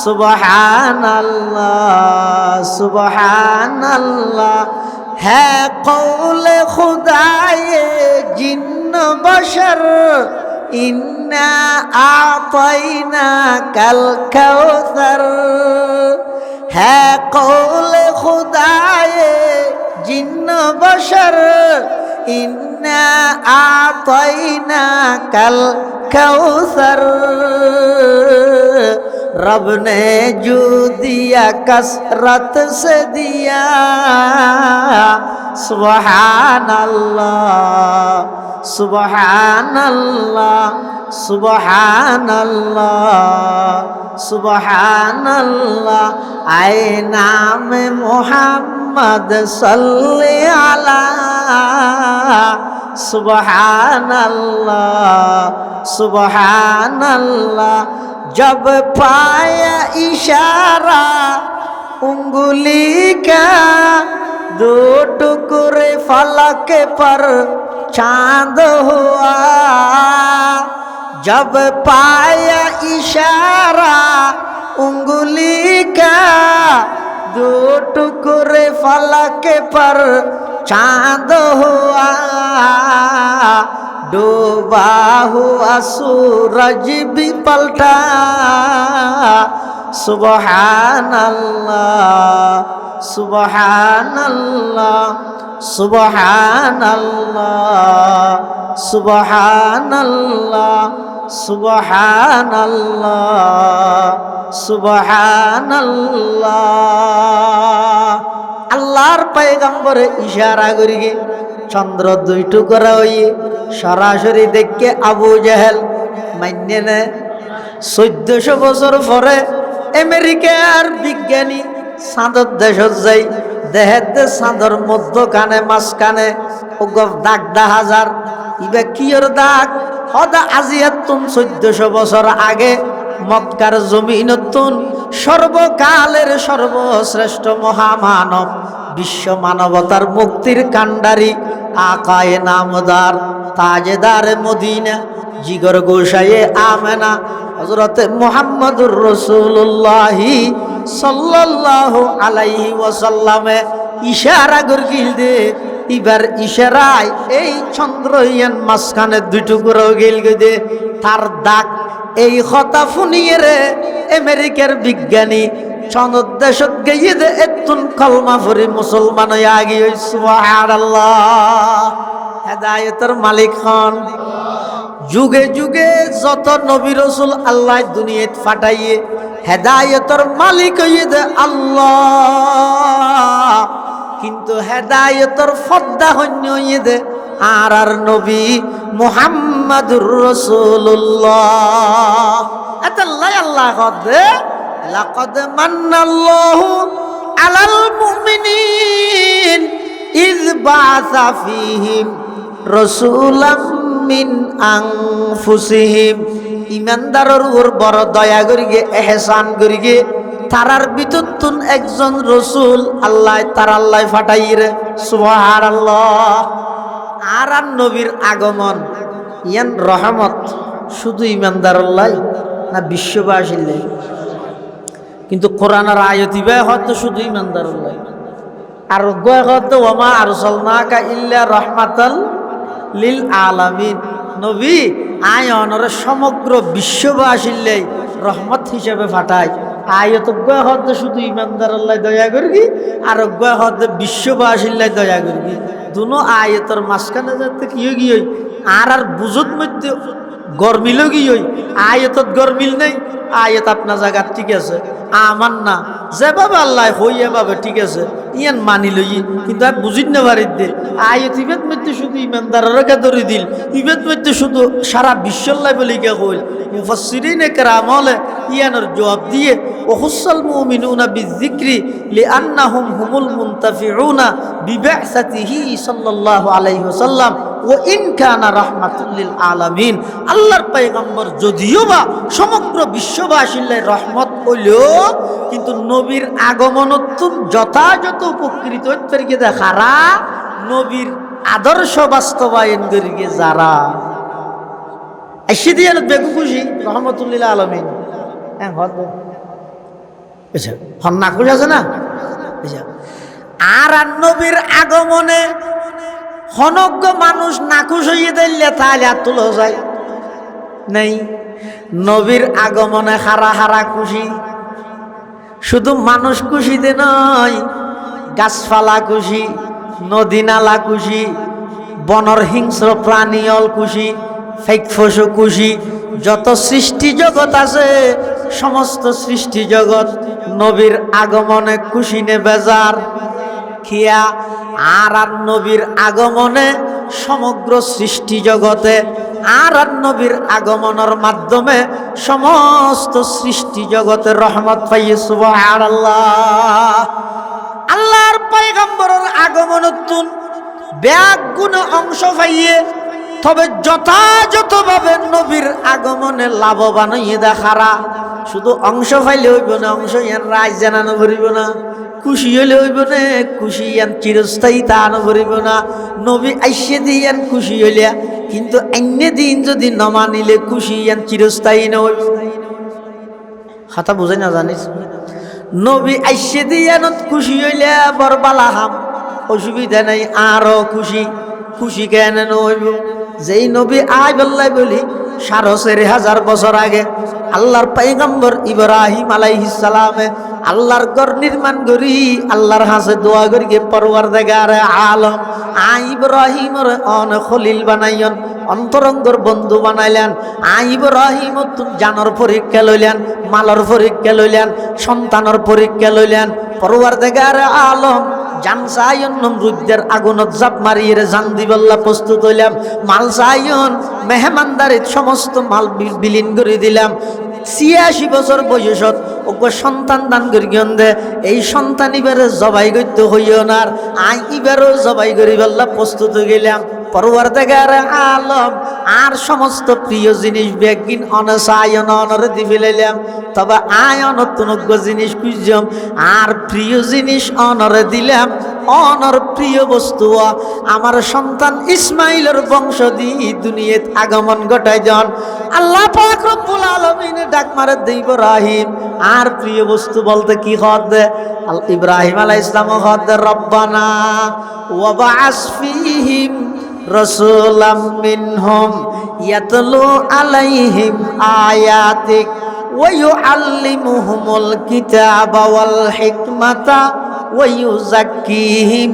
सुबहान अल्लाह है कौल खुदाए जिन्न बशर इन्ना आतैना कल कौसर है कौल खुदाए जिन्न बशर इन्ना आतैना कल कौसर रब ने जो दिया कसरत से दिया सुबहान अल्लाह सुबहान अल्लाह सुबहान अल्लाह सुबहान अल्लाह आए नाम मोहम्मद सल्ले अला सुबहान अल्लाह जब पाया इशारा उंगली का दो टुकड़े फलक पर चांद हुआ जब पाया इशारा उंगली का दो टुकड़े फलक पर चांद हुआ डूबा हुआ सूरज भी पलटा सुबहान अल्लाह सुबहान अल्लाह सुबहान अल्लाह सुबहान अल्लाह सुबहान अल्लाह सुबहान अल्लाह আল্লাহর পয়গম্বরে ইশারা করিগে চন্দ্র দুই টুকরা হইয়ে সরাসরি দেখে আবু জাহেল মান্য না 1400 বছর পরে আমেরিকার বিজ্ঞানী চাঁদর দেশত যাই দেহের দে চাঁদর মধ্যখানে মাঝখানে দাগ দেখা যার ইবা কিয়র দাগ সদা আজিয়াতুন 1400 বছর আগে মক্কার জমিনতুন সর্বকালের সর্বশ্রেষ্ঠ মহামানব বিশ্ব মানবতার মুক্তির কান্ডারি আকায়ে নামদার তাজেদার মদিনা জিগর গোসায়ে আমেনা হযরতে মুহাম্মদুর রাসূলুল্লাহ সাল্লাল্লাহু আলাইহি ওয়াসাল্লামে ইশারা করগিল দে এবার ইশারায় এই চন্দ্রয়ান মাঝখানে দুই টুকরো গেল দে তার দাগ এই কথা শুনিয়ে রে আমেরিকার বিজ্ঞানী চন্দ্র দেশত গিয়ে দে এতুন কলমা পড়ি মুসলমান হয়ে আগি সুবহানাল্লাহ হেদায়েতের মালিক হন যুগে যুগে যত নবী রাসূল আল্লাহ দুনিয়াত পাঠাইয়ে হেদায়েতের মালিক হয়ে দে আল্লাহ কিন্তু হেদায়েতের ফদ্দা হইয়ে দে আর নবী মুহাম্মাদুর রাসূলুল্লাহ আল্লাহ আল্লাহ কদে লাকাদ মান্নাল্লাহু আলাল মুমিনিন ইয বাআসা ফীহিম রাসূলাম মিন আনফুসিহিম ইমানদারের উপর বড় দয়া করিগে ইহসান করিগে তারার ভিতরতুন একজন রাসূল আল্লাহ তার আল্লাহ ফাটাইরে সুবহানাল্লাহ আর নবীর আগমন ইয়ান রহমত শুধু ইমানদারুল্লাহ না বিশ্ববাসীর কিন্তু কোরআনের আয়াত ইবা হয়তো শুধু ইমানদারুল্লাহ আর গয় হয়তো ওমা আরসালনাকা ইল্লা রাহমাতাল লিল আলামিন নবী আয়নরে সমগ্র বিশ্ববাসীর রহমত হিসেবে ফাটায় আয়াত গয় হয়তো শুধু ইমানদারুল্লাহ দয়া করবি আর গয় হয়তো বিশ্ববাসীর দয়া করবি দুনো আয়াতের মাঝখানে যাতে কি গিয়ে আর বুঝত মধ্যে গরমিল গিয়ে আয়াতত গরমিল নেই আয়াত আপনার জায়গা ঠিক আছে আমান্না যেভাবে আল্লাহ হইয়া পাবে ঠিক আছে ইয়ান মানি লই, কিন্তু আর বুঝিন না পারি দে আয়ত ইবেদ মধ্যে শুধু ইমানদারের ধরে দিল, ইবেদ মধ্যে শুধু সারা বিশ্বল্লাই বলি কে কইল মুফাসসিরিনে কেরাম হলে ইয়ানোর জবাব দিয়ে ওহুসাল মুমিনুনা বিযিকরি লিআন্নাহুম হুমুল মুনতাফিউনা বিবা'সাতিহি সাল্লাল্লাহু আলাইহি ওয়াসাল্লাম ওয়া ইন কানা রাহমাতুল লিল আলামিন। আল্লাহর পয়গম্বর যদিও বা সমগ্র বিশ্ববাসীর রহমত হইলেও কিন্তু নবীর আগমনত যথাযথ উপকৃত হইতে দেখারা নবীর আদর্শ বাস্তবায়ন করিকে যারা এসে দিয়ে বেগু খুশি রহমতুল্লিল আলমিন হ্যাঁ হন না খুশি আছে না। আর নবীর আগমনে হনজ্ঞ মানুষ নাকুশ হইয়ে দিলে তাহলে আর তুলো যায় নেই। নবীর আগমনে হারা হারা খুশি, শুধু মানুষ খুশিতে নয়, গাছপালা খুশি, নদী নালা খুশি, বনর হিংস্র প্রাণীল খুশি, ফেকফসু খুশি, যত সৃষ্টি জগৎ আছে সমস্ত সৃষ্টি জগৎ নবীর আগমনে খুশি নে বেজার খিয়া। আর নবীর আগমনে সমগ্র সৃষ্টি জগতে আর নবীর আগমনের মাধ্যমে সমস্ত সৃষ্টি জগতের রহমত পাইয়ে সুবহানাল্লাহ। আল্লাহর পয়গম্বরের আগমনতুন ব্যাগ গুণ অংশ পাইয়ে, তবে যথাযথভাবে নবীর আগমনে লাভবান হইয়ে দেখারা শুধু অংশ পাইলে হইব না, অংশ ইয়ান রাজ জানানো ভরিব না, খুশি হইলে হইব না, খুশি ইয়ান চিরস্থায়ী তা নভরিব না। নবী আইসে দিয়ান খুশি হইলিয়া, কিন্তু অন্য দিন যদি নমানিলে খুশি ইয়ান চিরস্থায়ী নইব। হাতা বুঝাই না জানিস, নবী আইসে দিয়ানত খুশি হইলিয়া বরবালা হাম অসুবিধা নাই, আরো খুশি খুশি কেন নইব। যেই নবী আই বল্লাই বলি ৪৫০০০ বছর আগে আল্লাহর পয়গম্বর ইব্রাহিম আলাইহিস সালামে আল্লাহর ঘর নির্মাণ করি আল্লাহর হাসে দোয়া করি পরওয়ারদিগার আলম ইব্রাহিমর অন খলিল বানাইন, অন্তরঙ্গর বন্ধু বানাইলেন। ইব্রাহিম জানর পরীক্ষা লইলেন, মালর পরীক্ষা লইলেন, সন্তানের পরীক্ষা লইলেন। পরওয়ারদিগার আলম জান চাইন নমরুদের আগুনত জাপ মারিয়ে জান দিবল্লা প্রস্তুত হইলাম, মাল চাইন মেহমানদারিত সমস্ত মাল বিলীন করে দিলাম। ৮৬ বছর বয়সত ওকে সন্তান দান করি দে, এই সন্তান এবারে জবাই করতে হইও না, এবারও জবাই করি বল্লা প্রস্তুত হয়ে গেলাম। পরওয়ারদিগার আলম আর সমস্ত প্রিয় জিনিস ব্যাগিন অনসায়ন অনরে দি ফেলাইলাম, তবে আয়ন নতুনজ্ঞ জিনিস খুঁজম আর প্রিয় জিনিস অনরে দিলাম। অনর প্রিয় বস্তু আমার সন্তান ইসমাইলের বংশ দিয়ে দুনিয়াত আগমন ঘটাই যান। আল্লাহ পাক রব্বুল আলামিন ডাক মারে দে ইব্রাহিম, আর প্রিয় বস্তু বলতে কি হদ দে? ইব্রাহিম আলাইহিস সালাম হদ দে রব্বানা ওয়া বা'আস ফীহিম রাসূলাম মিনহুম ইয়াতলু আলাইহিম আয়াতিক ওয়া ইউআল্লিমুহুমুল কিতাবা ওয়াল হিকমাতা ওয়া ইউযাক্কিহিম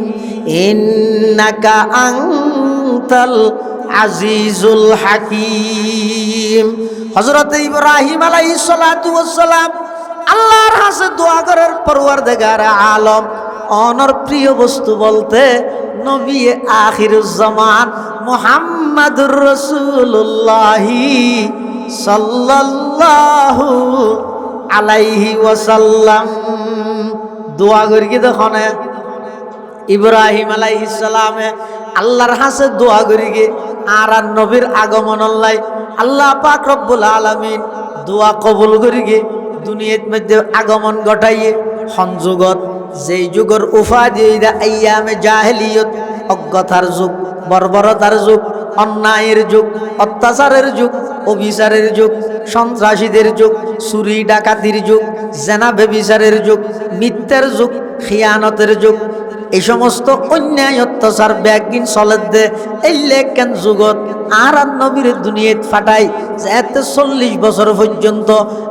ইন্নাকা আনতাল আজিজুল হাকিম। হযরত ইব্রাহিম আলাইহিস সালাতু ওয়াস সালাম আল্লাহর কাছে দোয়া করার পরওয়ারদিগার আলম অনর প্রিয় বস্তু বলতে নবী আখিরুজ জামান মুহাম্মাদুর রাসূলুল্লাহ সাল্লাল্লাহু আলাইহি ওয়াসাল্লাম। দোয়া করি কি দেখুন ইব্রাহিম আলাইহিস সালামে আল্লাহর কাছে দোয়া করি গে আর নবীর আগমন আল্লাহ আল্লাহ পাক রব্বুল আলামিন দোয়া কবুল করি গে দুনিয়ার মধ্যে আগমন ঘটাইয়ে সংযোগত যেই যুগের উপাধি আইয়ামে জাহেলিয়ত, অজ্ঞতার যুগ, বর্বরতার যুগ, অন্যায়ের যুগ, অত্যাচারের যুগ, অবিচারের যুগ, সন্ত্রাসীদের যুগ, চুরি ডাকাতির যুগ, জেনা ব্যভিচারের যুগ, মিথ্যার যুগ, খিয়ানতের যুগ, এই সমস্ত অন্যায় অত্যাচার ব্যাগিন চলে দে এই লেখেন যুগত আর নবীর দুনিয়াত ফাটাই যাতে 40 বছর পর্যন্ত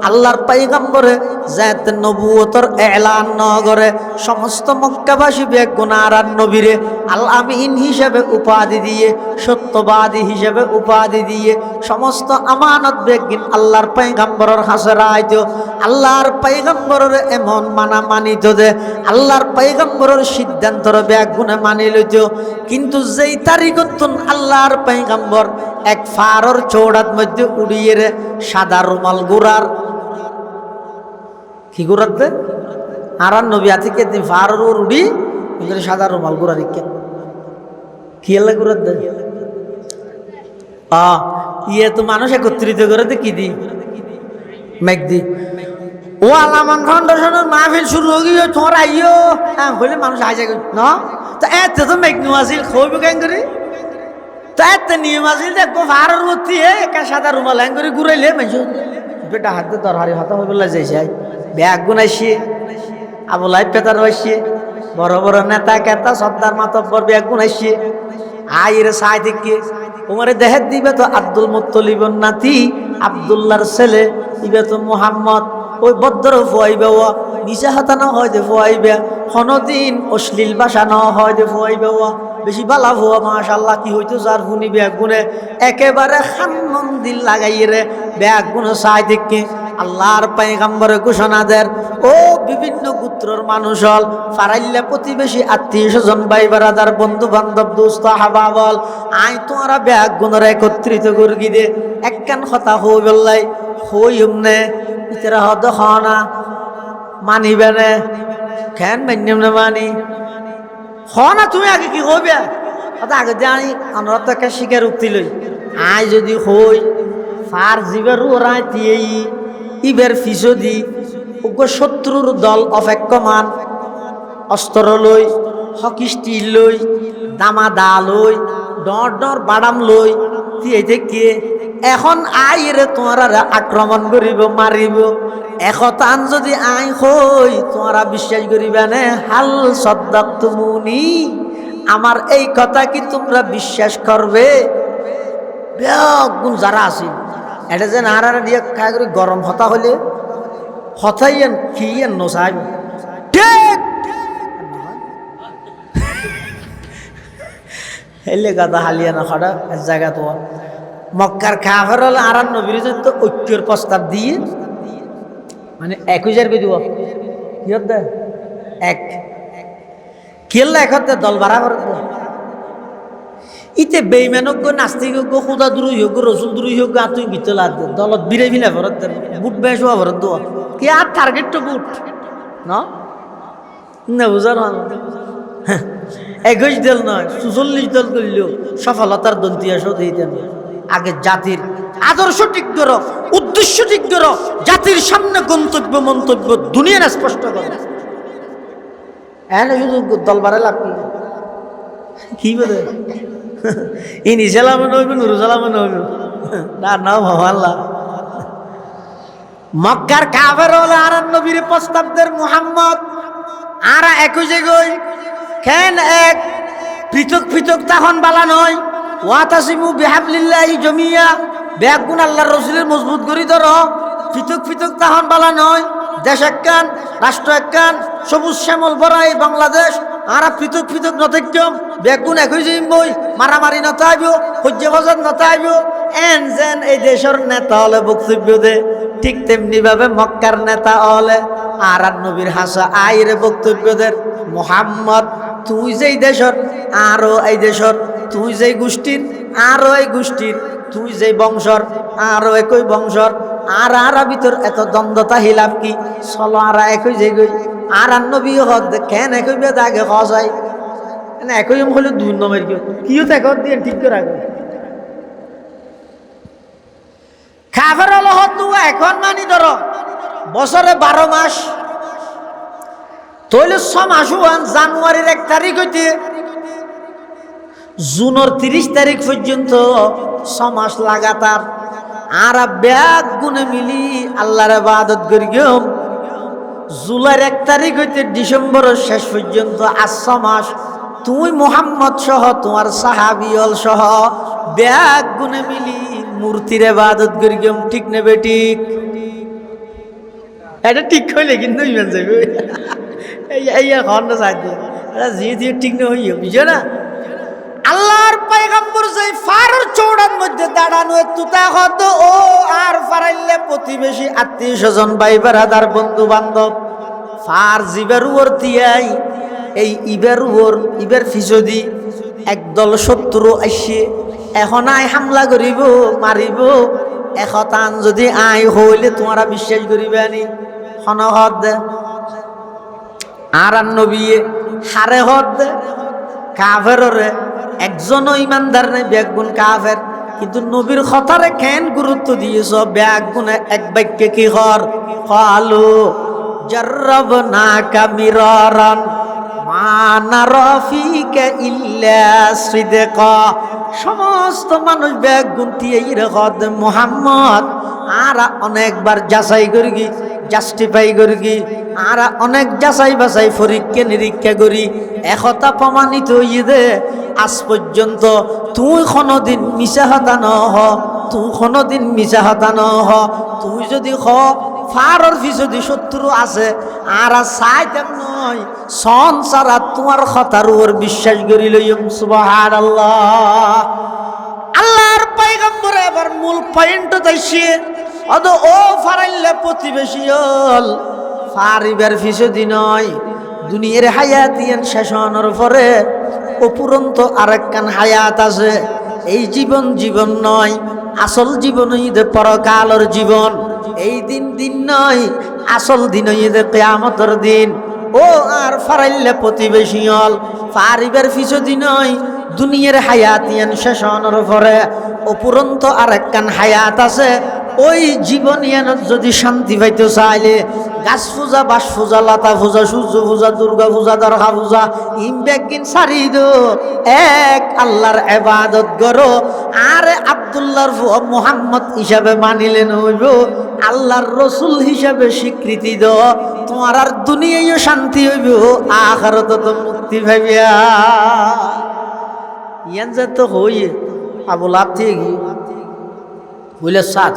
আল্লাহর পয়গম্বরে যাতে নবুয়তর এলান ন করে সমস্ত মক্কাবাসী বেগুন আর নবীরে আল আমিন হিসেবে উপাধি দিয়ে সত্যবাদী হিসেবে উপাধি দিয়ে সমস্ত আমানত বেগিন আল্লাহর পয়গম্বরের কাছে রাইতো আল্লাহর পয়গম্বরের এমন মানা মানিত দে আল্লাহর পয়গম্বরের সিদ্ধান্তর বেগুনে মানি লইত কিন্তু যেই তারিখত আল্লাহর পয়গম্বর এক ফারর চৌড়াত মধ্যে উড়িয়ে রে সাদা রুমাল গুড়ার কি গুড়ার দে আর নবী আতিকে দিন ফারর উড়ি সাদা রুমাল গুড়ার কি এলে গুড়ার দে ইয়ে তো মানুষ একত্রিত করে দে কি দি মেঘ দি ও আলামান ফাউন্ডেশনের মাহফিল শুরু হয়ে গিয়ে তোমার আইও হ্যাঁ হইলে মানুষ আই যায় ন তো এতে তো মেঘ নু আসিল খবর কেন করে তো এতে নিয়ম আসিল দেখবো ফারর ভর্তি একা সাদা রুমাল হ্যাং করে ঘুরাইলে মানুষ বেটা হাতে দরহারি হাতা হয়ে বলে যাইছে ব্যাগ গুনাইছে আবুলাই পেতার হয়েছে বড় বড় নেতা কেতা সর্দার মাতব্বর ব্যাগ গুনাইছে আইরে সাই থেকে তোমারে দেহের দিবে তো আব্দুল মুত্তলিবর নাতি আব্দুল্লাহর ছেলে ইবে তো মুহাম্মদ ওই বদ্র ফুয়াইবে ও নিচা হাতা না হয় যে ফুয়াইবে কোনদিন অশ্লীল ভাষা না হয় যে ফুয়াইবে ও বেশি বালা ভুয়া মাশাআল্লাহ কি হইতো যার ফুনি ব্যাগ গুনে একেবারে খান্নন দিল লাগাইয়ে রে ব্যাগ গুনে সাই থেকে আল্লাহর পয়গম্বরে ঘোষণা দেন ও বিভিন্ন গোত্রর মানুষ হল ফারাইল্লা প্রতিবেশী আত্মীয় স্বজন ভাই বারাদার বন্ধু বান্ধব দোস্ত হাবাবল আই তোমরা ব্যাগ গুণরা একত্রিত করগি দে একখান কথা হই বললাই হই উমনে ইতরা হদ খানা মানিবে না কেন মান্যম না মানি খানা তুমি আগে কি কইবে কথা আগে জানি আমরা তো একটা শিকার উক্তি লই আই যদি হই ফার জিবের ওরাই তিয়েই ইবের ফিসদি উগ্র শত্রুর দল অপেক্ষমান অস্ত্র লই হকি স্টিল লই দামা দা লই ডর ডর বাদাম লই তিয়ে থেকে এখন আইরে তোমারা আক্রমণ করিব মারিব একতান যদি আই হই তোমরা বিশ্বাস করিবে না হাল সদ্দাক তুমুনি আমার এই কথা কি তোমরা বিশ্বাস করবে বেগুন যারা আছে এটা যে নাড়া দিয়ে খাই করে গরম হতা হলে হতাইয়েন খিয়েন নসাইব ঠিক হেলে গাদা হালিয়া না খড়া এক জায়গা তো মক্কার কাফের হলে আর নবীর তো ঐক্যের প্রস্তাব দিয়ে মানে 21,000 দিব কি হতে এক কেল্লা এক হতে দল বাড়া করে ইতে বেইমানজ্ঞ নাস্তিকজ্ঞ খুদা দ্রুই হোক রসুল দ্রুই হোক তুই ভিতলা দলত বিরে ভিলা ভরত বুট বেশ হওয়া ভরত দেওয়া কি আর টার্গেট তো বুট না বুঝার 21 দল নয় 44 দল করলেও সফলতার দন্তিয়াসও দিতেন আগে জাতির আদর্শ ঠিক করো উদ্দেশ্য ঠিক করো জাতির সামনে গন্তব্য মন্তব্য দুনিয়ার স্পষ্ট করো এনে শুধু দল বাড়ে লাভ কি বলে ইনি সালামে নইব নুরু সালামে নইব না নাম আল্লাহ মক্কার কাফের হলে আর নবীর প্রস্তাবদের মুহাম্মদ আর 21 গই কেন এক পৃথক পৃথক তখন বালা নয় ওয়াতাসিমু বিহাবলিল্লাহি জমিয়া ব্যাগুন আল্লাহর রাসূলের মজবুত করি ধরো পৃথক পৃথক তখন বালা নয় দেশ একখান রাষ্ট্র একখান সবুজ শ্যামল ভরা এই বাংলাদেশ আর পৃথক পৃথক নথক্যম বেগুন একই বই মারামারি নতাইব সহ্য ভজন নতাইব এন যেন এই দেশের নেতা হলে বক্তব্য দে ঠিক তেমনি ভাবে মক্কার নেতা হলে আর নবীর হাসা আইরে বক্তব্য দের মুহাম্মদ তুই যেই দেশের আরো এই দেশের তুই যেই গোষ্ঠীর আরো এই গোষ্ঠীর তুই যেই বংশর আরো একই বংশর আর আর ভিতর এত দ্বন্দ্বতা হিলাপ কি চলো আর একই যে গই আর নবী হদ কেন একই বেদ আগে হসাই না একই হলে দুই নমের কিও তো এখন দিয়ে ঠিক করে আগে খাবার হলো হত এখন মানি ধরো বছরে 12 মাস তৈলে 6 মাস জানুয়ারির 1 তারিখ হইতে জুনের 30 তারিখ পর্যন্ত 6 মাস লাগাতার আর ব্যাগ গুনে মিলি আল্লাহর ইবাদত করি গেম জুলাইয়ের 1 তারিখ হইতে ডিসেম্বরের শেষ পর্যন্ত 8 মাস তুই মুহাম্মদ সহ তোমার সাহাবিয়ল সহ ব্যাগ গুনে মিলি মূর্তির ইবাদত করি গেম, ঠিক নেবে ঠিক? এটা ঠিক হইলে কিন্তু ইমান যাবে এই এখন না সাহায্য জি ঠিক না হইয়া বুঝো না। আল্লাহর পয়গম্বর যাই ফারর চৌড়ার মধ্যে দাঁড়ানো তুতা হতো ও আর ফারাইলে প্রতিবেশী আত্মীয় স্বজন ভাই বেড়াদার বন্ধু বান্ধব ফার জিবের উপর দিয়াই এই ইবের ফিসদি একদল শত্রু আসছে এখন আই হামলা করিব মারিব এখতান যদি আই হইলে তোমরা বিশ্বাস করিবে আনি হনহদ দে আর নবীয়ে হারে হদ দে কাফেররে একজনও ইমানদার নেই বেগুন কাফের কিন্তু নবীর কথারে কেন গুরুত্ব দিয়েছ বেগুনে এক বাক্যে কি হর কালু জাররাবনাকা মিরারান মা নারা ফিকা ইল্লা সিদকা। সমস্ত মানুষ বেগুন দিয়ে ইরকদ মুহাম্মদ আর অনেকবার যাচাই করি জাস্টিফাই করি আর অনেক যাচাই বাছাই পরীক্ষা নিরীক্ষা করি একথা প্রমাণিত হইয়ে দে আজ পর্যন্ত তুই কোনোদিন মিছা হতা ন হ তুই কোনোদিন মিছা হতা ন হ তুই যদি হ ফারর যদি শত্রু আছে আর চাইতাম নয় সন সারা তোমার কথার উপর বিশ্বাস করি লইম সুবহানাল্লাহ। আল্লাহর পয়গম্বর এবার মূল পয়েন্ট তাইছে অদ ও ফারাইলে প্রতিবেশী হল ফারিবার ফিসদি নয় দুনিয়ার হায়াত ইয়ান শেষ হওয়ার পরে অপুরন্ত আরেকখান হায়াত আছে। এই জীবন নয়, আসল জীবন ঈদে পরকালের জীবন। এই দিন নয়, আসল দিন ঈদে কিয়ামতের দিন। ও আর ফারাইলে প্রতিবেশী হল ফারিবার ফিসদি নয় দুনিয়ার হায়াত ইয়ান শেষ হওয়ার পরে অপুরন্ত আরেকখান হায়াত আছে। ওই জীবন ইয়ানত যদি শান্তি পাইতে চাইলে গাছ পূজা বাস পূজা লতা পূজা সূর্য পূজা দুর্গা পূজা দরগা পূজা ইমবেকিন সারি দো এক আল্লাহর ইবাদত করো আর আব্দুল্লাহর মুহাম্মদ হিসাবে মানিলেন হইব আল্লাহর রসুল হিসাবে স্বীকৃতি দো তোমার আর দুনিয়ায়ও শান্তি হইব আখিরাতে তো মুক্তি পাইবা। ইয়ান যে তো হই আবুল আতি বলে সাদ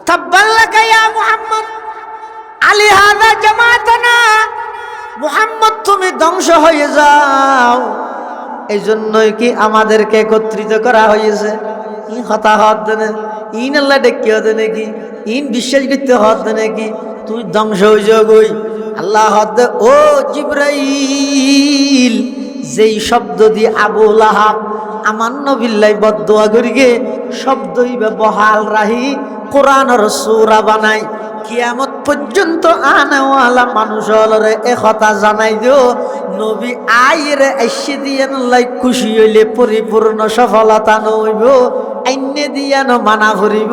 তাব্বালাকা ইয়া মুহাম্মদ আলী হাযা জামাতানা মুহাম্মদ তুমি ধ্বংস হয়ে যাও এই জন্যই কি আমাদেরকে একত্রিত করা হয়েছে। ই কথা হদ না ইন আল্লাহ ডেকে হদ নাকি ইন বিশ্বাস করতে হদ নাকি তুই ধ্বংস হয়ে যাও গই আল্লাহ হদ ও জিবরাইল যেই শব্দ দিয়ে আবু লাহাব আমার নবিল্লাই বদদোয়া করিগে শব্দই বহাল রাহি কোরআনের সূরা বানাই কিয়ামত পর্যন্ত আনাওয়ালা মানুষ হলরে একথা জানাই দিও নবী আইরে আইসে দিয়েন লাই খুশি হইলে পরিপূর্ণ সফলতা নইব আইনে দিয়ানো মানা করিব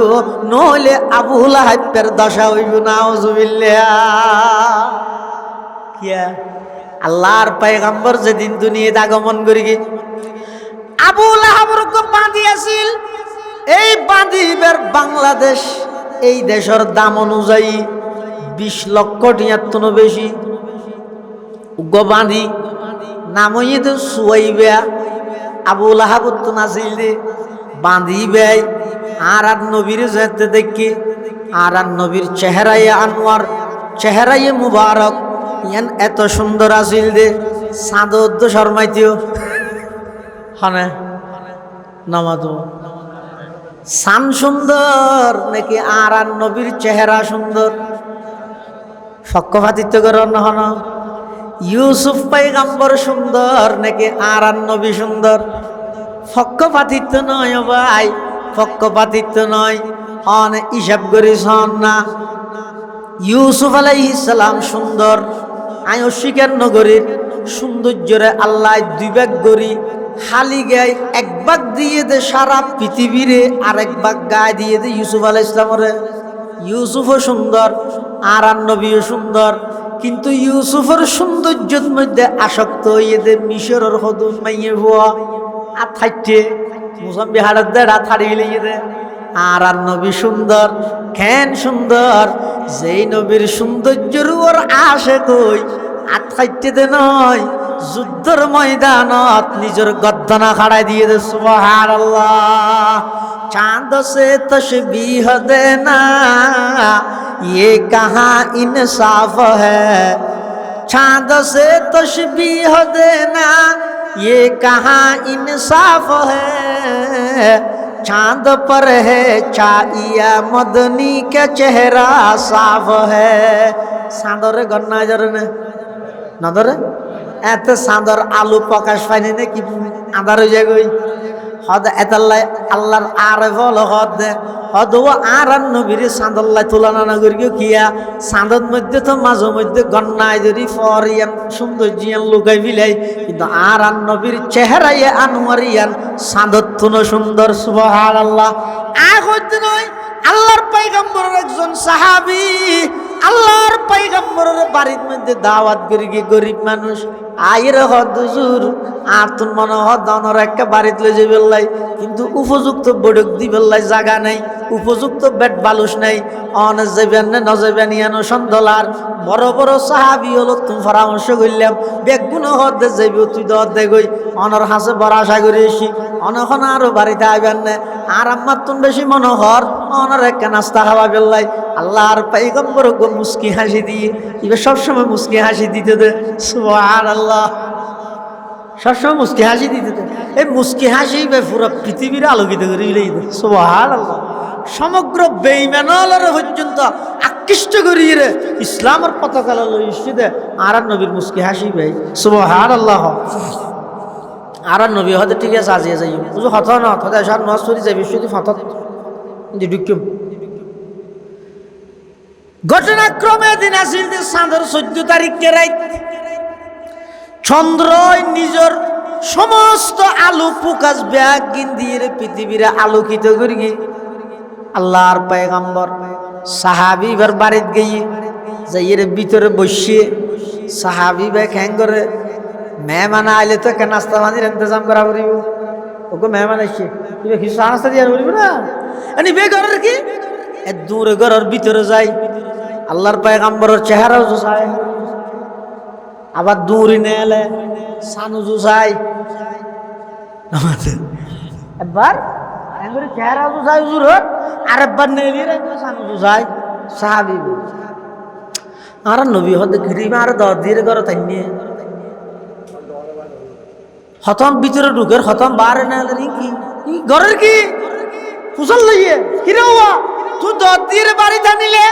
নহলে আবু লাহাবের দশা হইব নাউজুবিল্লাহ। কিয়া আল্লাহর পয়গম্বর যেদিন দুনিয়াতে আগমন করিগে আবু লাহাবের বাঁধি আছিল এই বাঁধিবার বাংলাদেশ এই দেশের দাম অনুযায়ী 20 লক্ষ টিয়ার বেশি বাঁধি নাম হইতে সুয়াইবা আবু লাহাব তো নাছিল দে বাঁধি বেয় আর নবীর যেতে দেখি আর নবীর চেহারায় আনোয়ার চেহারায় মুবারক ইয়ান এত সুন্দর আছিল দে সাদত শর্মাইতেও হনে নামাতো সান সুন্দর নাকি আর নবীর চেহারা সুন্দর পক্ষপাতিত্ব করেন হন ইউসুফ পয়গম্বর সুন্দর নাকি আর নবী সুন্দর পক্ষপাতিত্ব নয় ভাই পক্ষপাতিত্ব নয় অন হিসাব করিস না ইউসুফ আলাইহিস সালাম সুন্দর আই অস্বীকার নগরীর সৌন্দর্যরে আল্লাহ 2 ভাগ করি খালি গায়ে 1 ভাগ দিয়ে দে সারা পৃথিবীরে আর 1 ভাগ গায়ে দিয়ে দে ইউসুফ আলাইহিস সালামরে। ইউসুফও সুন্দর আর নবীও সুন্দর কিন্তু ইউসুফের সৌন্দর্যের মধ্যে আসক্ত হইয়ে দে মিশরের হদুন মাইয়ে ভুয়া আর থাইতে মুসাম্বি হাড়ের দে রাত হারিয়ে লিয়ে দে আর নবী সুন্দর কেন সুন্দর যেই নবীর সৌন্দর্যের ওর আশে কই আটকাইতে দে নয়, যুদ্ধের ময়দানত নিজের গদ্দনা খাড়াই দিয়ে দে। সুবহানাল্লাহ। चांद से तशबीह देना ये कहाँ इंसाफ है, चांद से तशबीह देना ये कहाँ इंसाफ है, चांद पर है चाहिए मदनी के चेहरा साफ है। चांदरे गन्ना जरे न धरे এত চাঁদর আলু প্রকাশ পায়নি না কি আঁধার হয়ে যায় গই হদ এতাল্লাই আল্লাহর আরে বল হদ হদ ও আর নবীর চাঁদল্লাই তুলনা না করি কিয়া চাঁদর মধ্যে তো মাঝে মধ্যে গন্নায় যদি ফরিয়ান সৌন্দর্যান লুকাই বিলাই, কিন্তু আর নবীর চেহারাই আনোয়ারিয়ান চাঁদর তুনো সুন্দর। সুবহানাল্লাহ। আগতে নয় আল্লাহর পয়গম্বরের একজন সাহাবী আল্লাহর পয়গম্বরের বাড়ির মধ্যে দাওয়াত করে গিয়ে গরিব মানুষ আইরে হদ হুজুর আর তোর মনে হদ অনর একটা বাড়িতে লয়ে যাবে লাই, কিন্তু উপযুক্ত বড়ক দিবেলাই জায়গা নাই, উপযুক্ত বেড বালুস নাই, অন যাবেন না নজাবেন ইয়ানো সন্দলার বড় বড় সাহাবী হলো তুমি পরামর্শ করলাম বেগুনো হদ যাইব তুই দর দে গই অনর হাসে বড় আশা করে এসি অনখন আরো বাড়িতে আইবেন না আর আমার তুমি বেশি মনোহর অনর একটা নাস্তা খাওয়া বেল্লাই। আল্লাহর পয়গম্বর গো মুস্কি হাসি দিয়ে এবার সবসময় মুস্কি হাসি দিতে দে। সুবহানাল্লাহ। সবসময় মুস্কি হাসি দিতে দে, এই মুস্কি হাসি পুরো পৃথিবীর আলোকিত করে দিলেই। সুবহানাল্লাহ। সমগ্র বেঈমানদের পর্যন্ত আকৃষ্ট করিয়ে রে ইসলামের পতাকা লইছি দে আর নবীর মুস্কি হাসি ভাই। সুবহানাল্লাহ। আর নবী হতে ঠিক আছে আজিয়ে যাই বুঝো হত না হতে আসার নজ করি যাই বিশ্বজি ফতত ঢুকিম ঘটনাক্রমে দিন আসিল যে চাঁদের 14 তারিখে রাত চন্দ্র নিজের সমস্ত আলো প্রকাশ ব্যাগ গিন্দিয়ে পৃথিবীর আলোকিত করি আল্লাহর পয়গম্বর সাহাবী এবার বাড়িতে গিয়ে যাইয়ের ভিতরে বসিয়ে সাহাবী ভাই খ্যাং করে মেহমান আইলে তো একটা নাস্তা পানির ইন্তজাম করা করিব ওকে মেহমান আসছে কিছু নাস্তা দিয়ে বলিব না এনি বে ঘরের কি দূরে ঘরের ভিতরে যাই আল্লাহর পয়গম্বরের চেহারাও জুসায় আবার দূরে নেলে সানু জুসাই একবার এঙ্গুরি চেহারাও জুসাই হুজুর আর একবার নেলি রে সানু জুসাই সাহাবী আর নবী হতে গিরিমা আর দর দিয়ে ঘর তাইনি হতম ভিতরে ঢুকের হতম বারে না কি ঘরের কি ফুসল লইয়ে কিরে হওয়া তুই দর দিয়ে বাড়ি টানিলে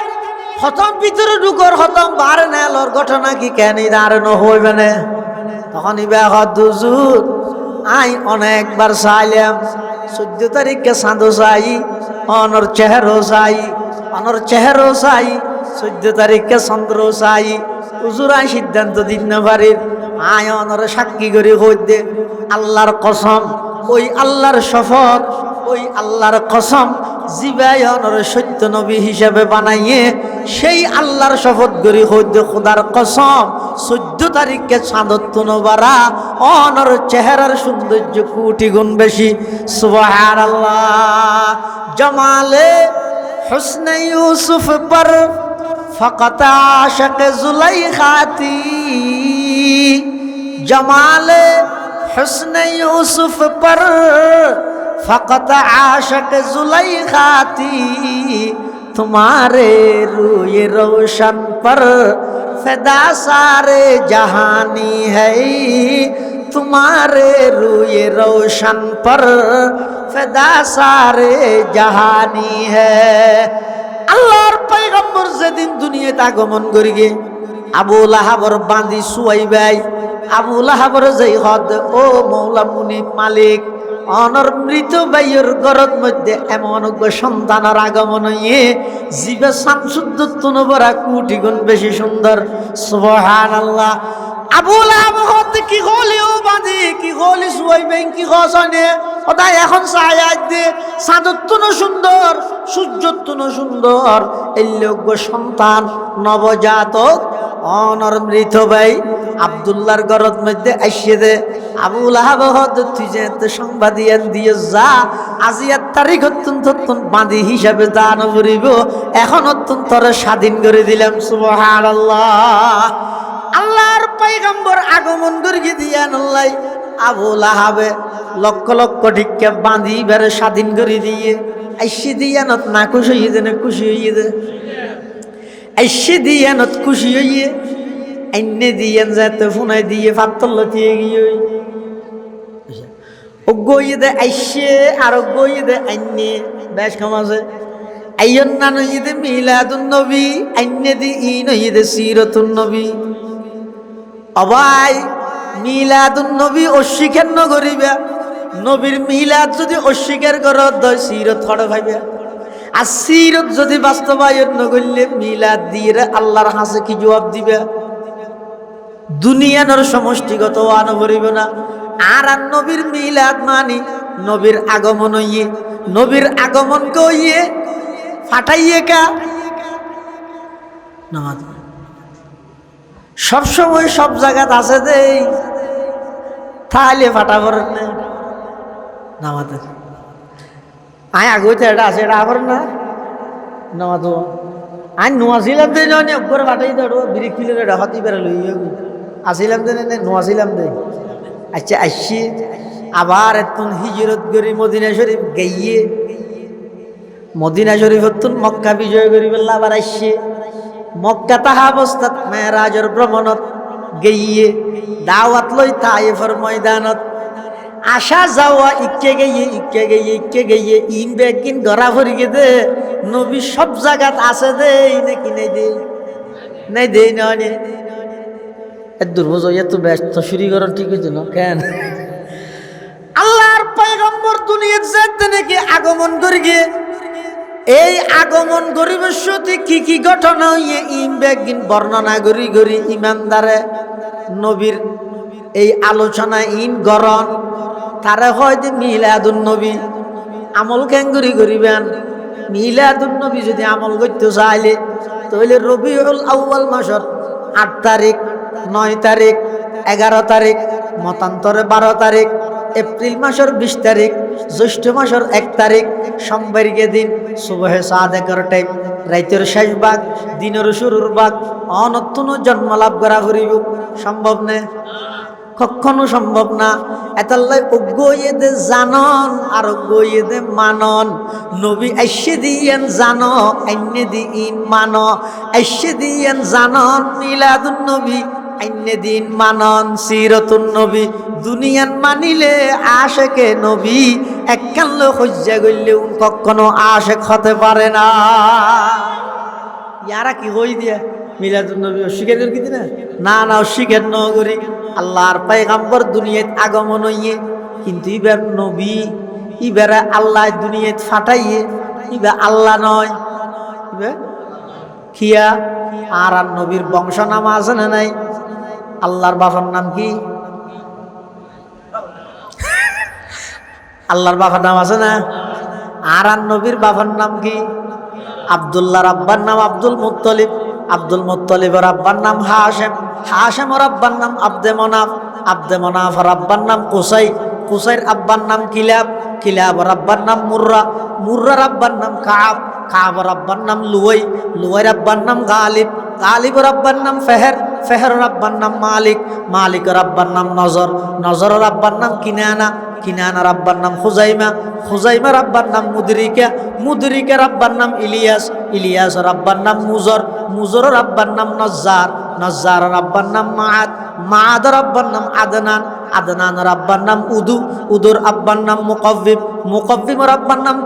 হতম ভিতরে ঢুকর হতম বারে না লর ঘটনা কি কেন আর ন হইবে না তখন ইবা হুজুর আই অনেকবার চাইলাম 14 তারিখে চাঁদ চাই অনর চেহারা চাই অনর চেহারা চাই 14 তারিখে চন্দ্র চাই হুজুর আই সিদ্ধান্ত দিন না পারি আয় অনরে সাক্ষী করে হই দে আল্লাহর কসম ওই আল্লাহর শপথ ওই আল্লাহর কসম জিবাই অনরে সত্য নবী হিসাবে বানাইয়ে সেই আল্লাহর শপথ করে হই দে খোদার কসম 14 তারিখে চাঁদত নবারা অনর চেহারার সৌন্দর্য কোটি গুণ বেশি। সুবহানাল্লাহ। জমালে হুসনে ইউসুফ পর ফকত আশক जुलैखाती जमाले हुस्न यूसुफ पर फकत आशक जुलैखाती तुम्हारे रूए रोशन पर फिदा सारे जहानी है तुम्हारे रूए रोशन पर फिदा सारे जहानी है। আল্লাহর পয়গম্বর যেদিন দুনিয়াতে আগমন করিগে আবু লাহাবর বাঁধি সুয়াইবাই আবু লাহাবর যেই হদ ও মৌলা মুনিব মালিক অনর মৃত ভাইয়ের ঘরের মধ্যে এমন সন্তানের আগমন হইয়ে জীবে শামসুদ্দোত্তন বরা কোটি গুণ বেশি সুন্দর। সুবহানাল্লাহ। আবু লাহাব হদ কি হলি ও বাঁধি কি হলি সুয়াইবাই কি হসনে ওটাই এখন সায়াত দে সাদত্তন সুন্দর সূর্যত্তন সুন্দর এই লোক সন্তান নবজাতক অনর মৃত ভাই আব্দুল্লাহর গরত মধ্যে আইসে দে আবু লাহাব হদ তুই যে সংবাদিয়ান দিয়ে যা আজিয়ার তারিখ অত্যন্ত বাঁধি হিসাবে দান করিব এখন অত্যন্ত স্বাধীন করে দিলাম সুবহানাল্লাহ। আল্লাহর পয়গম্বর আগমন করিয়ে দিয়ান আল্লাহ আবু লাহাবে লক্ষ লক্ষ টিকা বাঁধি বেড়ে স্বাধীন করে দিয়ে আইসি দিয়ানত না খুশি হইয়ে দে না খুশি হইয়ে দে আইসি দিয়ানত খুশি হইয়ে এনে দিয়েন যাতে ফোনাই দিয়ে ফাত্তর লতিয়ে গিয়ে ও গইয়ে দে আইসে আর গইয়ে দে আইনে বেশ কম আছে আইয়ন না নইয়ে দে মিলাদুন নবী আইনে দি ই নইয়ে দে সিরাতুন নবী অবাই মিলাদুন নবী অস্বীকার ন করিবে নবীর মিলাদ যদি অস্বীকার করত দয় সিরত খড় ভাইবে আর সিরত যদি বাস্তবায়ন ন করলে মিলাদ দিয়ে আল্লাহর হাসে কি জবাব দিবে দুনিয়ার সমষ্টিগত আন করিব না আর নবীর মিলাদ মানি নবীর আগমন হইয়ে নবীর আগমন কইয়ে ফাটাইয়ে কা নামাজ সব সময় সব জায়গাত আছে দেই তাহলে ফাটা করেন না নামাজ আয় আগতে এটা আছে এটা আবার না নামাজ আই নোয়াছিলাম দে নয় করে ফাটাই দেবো বিরিক ফিলে এটা হতে বেড়ে লই আসিলাম দে নোয়াছিলাম দে আচ্ছা আসছি আবার এতন হিজরত করি মদিনা শরীফ গাইয়ে মদিনা শরীফ হতুন মক্কা বিজয় করি বললে আবার আসছে মক্কা তাহা অবস্থাত মেরাজের ভ্রমণত গেইয়ে দাওয়াত লই তাইফের ময়দানত আসা যাওয়া ইকে গেইয়ে ইন বেকিন গড়া ভরি গে দে নবী সব জায়গাত আছে দে নাকি নাই দেই নয় দুর্বজ এত ব্যস্ত শুরু করেন ঠিক হইতো না কেন আল্লাহর পয়গম্বর দুনিয়ার যেতে নাকি আগমন করি গিয়ে এই আগমন গরিবের সাথে কি ঘটনা হইয়ে ইমবেগিন বর্ণনা করি ইমানদারে নবীর এই আলোচনা ইন গরণ তারা হয় যে মিলাদুন নবী আমল ক্যাঙ্গুরি করিবেন মিলাদুন নবী যদি আমল করতে চাইলে তাহলে রবিউল আউয়াল মাসের ৮ তারিখ ৯ তারিখ ১১ তারিখ মতান্তরে ১২ তারিখ এপ্রিল মাসের ২০ তারিখ জ্যৈষ্ঠ মাসের ১ তারিখ সোমবারকে দিন সুবহে সাদেকের টাইম রাইতের শেষ ভাগ দিনের শুরুর ভাগ অনতুন জন্ম লাভ করা করিব সম্ভব নে কখনো সম্ভব না এতাল্লাই অজ্ঞয়ে দে জানন আর অজ্ঞয়ে দে মানন নবী আইসে দিয়েন জানো আইনে দি ইন মানো আইসে দিয়েন জানন মিলাদুন নবী আইনে দিন মানন সিরাতুন নবী দুনিয়ান মানিলে আশেকে নবী এককাল হজ্জা গইলেও কখনো আশেক হতে পারে না ইয়ারা কি হই দিয়া মিলাদুন নবী অস্বীকার করি কি না অস্বীকার ন করি আল্লাহর পয়গম্বর দুনিয়াত আগমন হইয়ে কিন্তু ইবার নবী ইবারে আল্লাহ দুনিয়াত ফাটাইয়ে ইবা আল্লাহ নয় ইবা খিয়া আর নবীর বংশ নাম আছে না নাই আল্লাহর বাবার নাম কি আল্লাহর বাবার নাম আছে না আর নবীর বাবার নাম কি আব্দুল্লাহর আব্বার নাম আব্দুল মুত্তালিব আব্দুল মুত্তালিবের আব্বার নাম হাশেমের আব্বার নাম আব্দে মনাফের আব্বার নাম কুসাইর আব্বার নাম কিলাবের আব্বার নাম মুর্রার আব্বার নাম কাবের আব্বার নাম লুয়াইর আব্বার নাম গালিবের আব্বার নাম ফেহের আব্বার নাম মালিকের আব্বার নাম নজরের আব্বার নাম কিনানার আব্বার নাম খুজাইমার আব্বার নাম মুদরিকের আব্বার নাম ইলিয়াসের আব্বার নাম মুজরের আব্বার নাম নজ্জারের আব্বার নাম মাআদের আব্বার নাম আদনানের আব্বার নাম উদুর আব্বার নাম মুকব্বিমের আব্বার নাম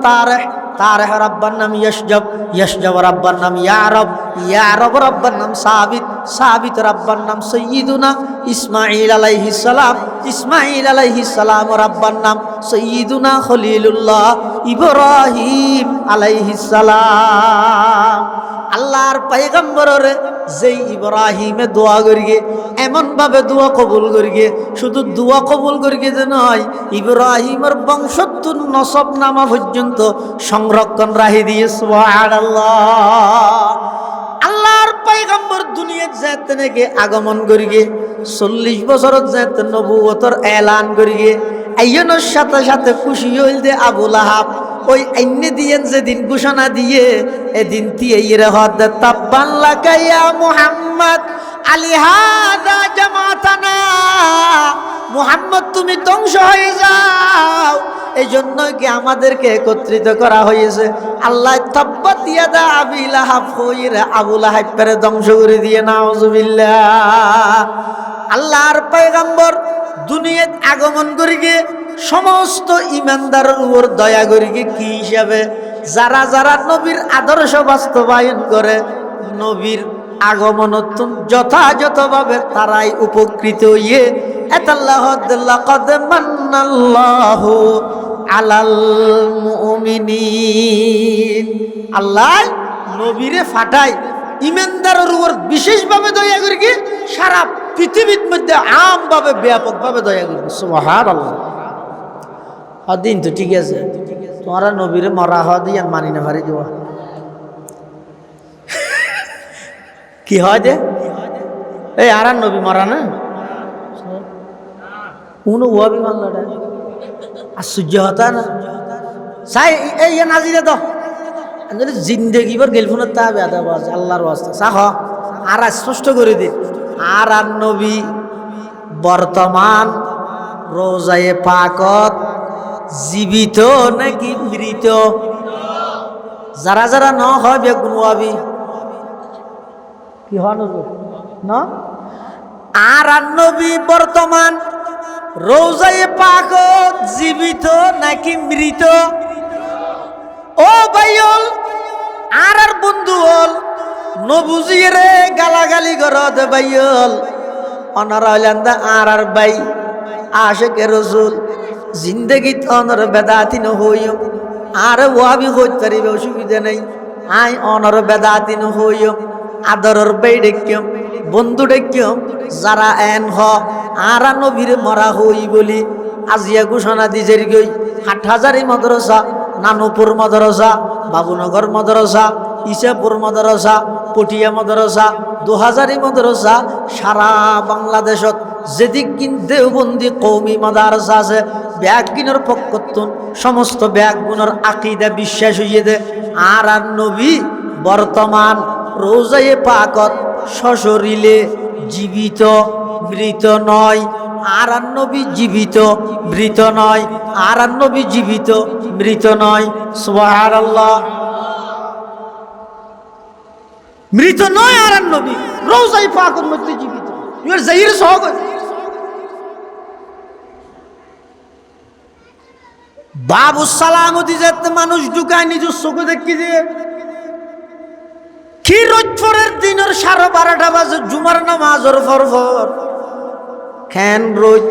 তারেহের আব্বার নাম ইয়শজবের আব্বার নাম ইয়ারবের আব্বার নাম সাবিতের আব্বার নাম সৈয়দুনা ইসমাঈল আলাইহিস সালামের আব্বার নাম সৈয়দুনা খলিলুল্লাহ ইব্রাহিম আলাইহিস সালাম আল্লাহর পয়গম্বরের যেই ইব্রাহিমে দোয়া করিগে এমন ভাবে দোয়া কবুল করিগে শুধু দোয়া কবুল করিগে যে নয় ইব্রাহিমের বংশোত্তর নসব নামা পর্যন্ত সংরক্ষণ রাখি দিয়ে সুবহানাল্লাহ আল্লাহর পয়গম্বর দুনিয়াত যেতে নাকি আগমন করিগে 40 বছরত যেতে নবুয়তর এলান করিগে আইয়নের সাথে সাথে খুশি হইল যে আবু লাহাব ওই আইন্য দিয়েন যেদিন ঘোষণা দিয়ে এদিন দিয়ে ইরে হদ তাব্বান লাকা ইয়া মুহাম্মদ আলিহাদা জামাতানা মুহাম্মদ তুমি ধ্বংস হয়ে যাও এই জন্য কি আমাদেরকে একত্রিত করা হয়েছে আল্লাহ তাব্বাত ইয়াদা আবি লাহাব হইরা আবু লাহাবের ধ্বংস করে দিয়ে নাউজুবিল্লাহ আল্লাহর পয়গম্বর দুনিয়াত আগমন করিগে সমস্ত ইমানদারের উপর দয়া করিগে কি হিসাবে যারা যারা নবীর আদর্শ বাস্তবায়ন করে নবীর আগমনত যথাযথভাবে তারাই উপকৃত হইয়ে লাকাদ মান্নাল্লাহু আলাল মুমিনিন আল্লাহ নবীরে ফাটাই ইমানদারের উপর বিশেষভাবে দয়া করি কি সারা পৃথিবীর মধ্যে আমভাবে ব্যাপকভাবে দয়া করি সুবহানাল্লাহ দিন তো ঠিক আছে তোমরা নবীরে মরা হওয়া দিয়ে মানি না পারি দেওয়া কি হয় যে এই আর নবী মরা না উনো ওয়াবি মানলাটা আশ্চর্য হতা না চাই এই নাজিরে তো জিন্দেগি বার গেলফোনের তা বেদা বাজ আল্লাহর ওয়াস্তে চাহ আর স্পষ্ট করে দে আর নবী বর্তমান রোজায়ে পাকত জীবিত নাকি মৃত যারা যারা ন হয় বেগুন ওয়াবি কি হন না আর নবী বর্তমান রোজায়ে পাকত জীবিত নাকি মৃত ও ভাইল আর বন্ধু হল নবুজিয়ে রে গালাগালি করত ভাইল অনারা হইলেন আর ভাই আশেকে রসুল জিন্দগিত অনর বেদাতি নহইও আর ওয়াবি হইতে পারিবে অসুবিধা নেই আই অনর বেদাতি নহইও আদরর বাই ডেকিম বন্ধু ডেকিম যারা এন হ আর নবীর মরা হই বলি আজিয়া ঘোষণা দিজের গই 8,000 মাদ্রাসা নানুপুর মাদ্রাসা বাবুনগর মাদ্রাসা ইসাপুর মাদ্রাসা পটিয়া মাদ্রাসা 2000 মাদ্রাসা সারা বাংলাদেশত যেদিক কিন দেওবন্দি কৌমি মাদ্রাসা আছে ব্যাগগুনের পক্ষতুন সমস্ত ব্যাগগুনের আকীদা বিশ্বাস হইয়ে দে আর নবী বর্তমান রোজায়ে পাকত সশরীরে জীবিত মৃত নয় আর নবী জীবিত মৃত নয় আর নবী জীবিত মৃত নয় সুবহানাল্লাহ মৃত নয় আর নবী রোজায়ে পাকত মধ্যে জীবিত ইউর জাহির সহগ বাবু সালামতি যাতে মানুষ ঢুকায় নিজের চোখে দেখি দিয়ে কি রোজফরের দিনের 12:30 বাজে জুমার নামাজের ফর খেন রোজ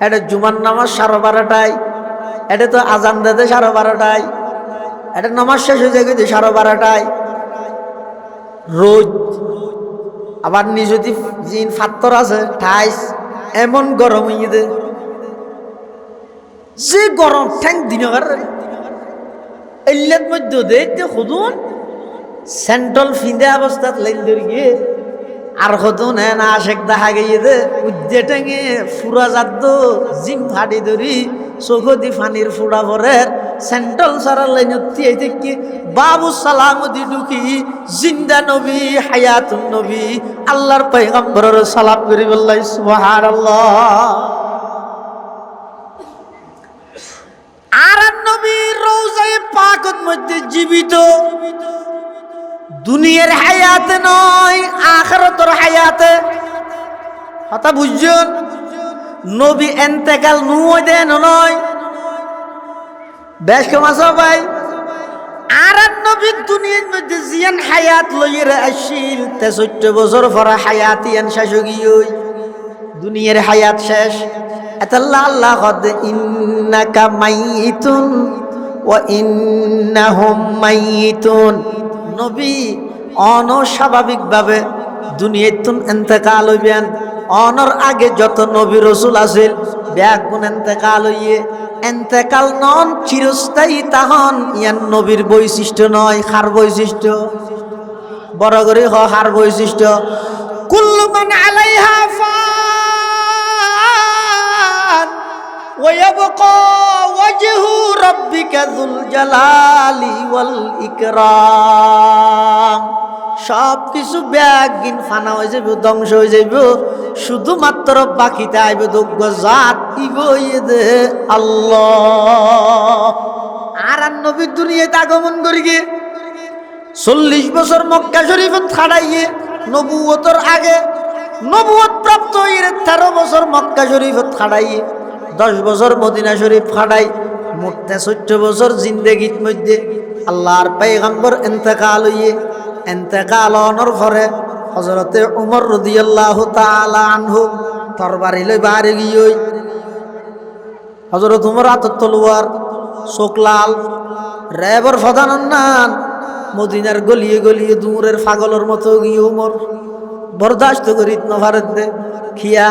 এটা জুমার নামাজ 12:30টায় এটা তো আজান দেতে 12:30টায় এটা নামাজ শেষ হয়ে যায় 12:30টায় রোজ আবার নিজতি জিন ফাত্তর আছে ঠাইস এমন গরম হয়ে দে যে গরম ঠ্যাং দিনকার এল্লার মধ্যে দেখতে খুদুন সেন্ট্রাল ফিন্দে অবস্থাত লাইন ধরে গিয়ে আর খুদুন না আশেক দেখা গিয়ে দে উদ্দে টেঙে ফুরা যাদ জিম ফাটি ধরি চোখদি ফানির ফুড়া ভরের সেন্ট্রাল সারা লাইন কি বাবু সালামতি ঢুকি জিন্দা নবী হায়াতুন নবী আল্লাহর পয়গম্বরের সালাম করি বললাই সুবহানাল্লাহ আর নবী রোজায়ে পাকত মধ্যে জীবিত দুনিয়ার হায়াতে নয় আখিরাতের হায়াতে কথা বুঝছেন নবী ইন্তেকাল নুয় দেন নয় বেশ কেমন আছে ভাই আর নবী দুনিয়ার মধ্যে জিয়ান হায়াত লইরে আসিল 63 বছর পরে হায়াতিয়ান শেষ গিয়ে দুনিয়ার হায়াত শেষ আল্লাহ আল্লাহ কদ ইন্নাকা মাইতুন ওয়া ইন্নাহুম মাইতুন নবী অনস্বাভাবিকভাবে দুনিয়াতুন ইন্তেকাল হইবেন অনর আগে যত নবী রাসূল আছিল ব্যাগুন ইন্তেকাল হইয়ে ইন্তেকাল নন চিরস্থায়ী তাহন ইয়ান নবীর বৈশিষ্ট্য নয় খার বৈশিষ্ট্য বড় করে হার বৈশিষ্ট্য কুল্লু মান আলাইহা ফান ওয়া ইয়াবকা ওয়াজহু রাব্বিকা যুল জালালি ওয়াল ইকরাম। সব কিছু ব্যাগিন ফানা হয়ে যাবে, ধ্বংস হয়ে যাবে, শুধুমাত্র বাকিতে আইবে যোগ্য জাত ইবইদে আল্লাহ। আর নবীর দুনিয়াতে আগমন করি গিয়ে 40 বছর মক্কা শরীফত খাড়াইয়ে নবুয়তর আগে নবুয়ত প্রাপ্ত 13 বছর মক্কা শরীফত খাড়াইয়ে 10 বছর মদিনা শরীফ খাড়াই মোট 63 বছর জিন্দেগির মধ্যে আল্লাহর পয়গম্বর ইন্তেকাল হইয়ে ইন্তেকাল হওয়ার পরে হযরতে উমর রাদিয়াল্লাহু তাআলা আনহু তরবারি লই বাড়ি গিয়ে হযরত উমর হাতত তলোয়ার চোখ লাল রেবর ফদানন নান মদিনার গলিয়ে গলিয়ে দূরের পাগলের মতো গিয়ে উমর বরদাস্ত করিত নভারত দে খিয়া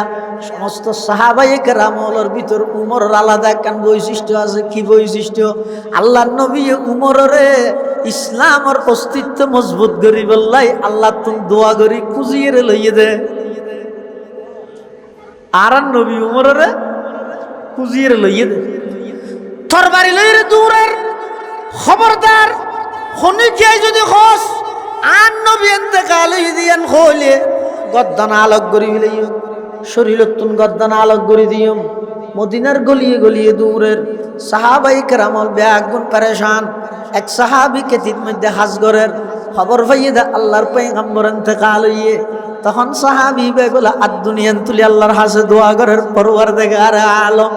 সমস্ত সাহাবায়ে কেরামর ভিতর উমরের আলাদা একখান বৈশিষ্ট্য আছে। কি বৈশিষ্ট্য? আল্লাহর নবী উমরের ইসলামের অস্তিত্ব মজবুত করি বললাই আল্লাহ তুমি দোয়া করি খুঁজিয়ে লইয়ে দে। আর নবী উমরের খুঁজিয়ে লইয়ে দে তরবারি লইরে দূরের খবরদার খনিকে যদি খোঁজ আর নবী ইন্তেকাল দিয়ান হইলে গদ্দান আলোক করি লইও শরীরত তুন গদ্দান আলোক করি দিও। মদিনার গলিয়ে গলিয়ে দূরের সাহাবায়ে কেরামল ব্যাগুন পরেশান। এক সাহাবী কেতির মধ্যে হাজগরের খবর পাইয়ে দে আল্লাহর পয়গম্বর ইন্তেকাল হইয়ে। তখন সাহাবী বেগুলা আর দুনিয়ান তুলি আল্লাহর হাসে দোয়া করার পরওয়ারদিগার আলম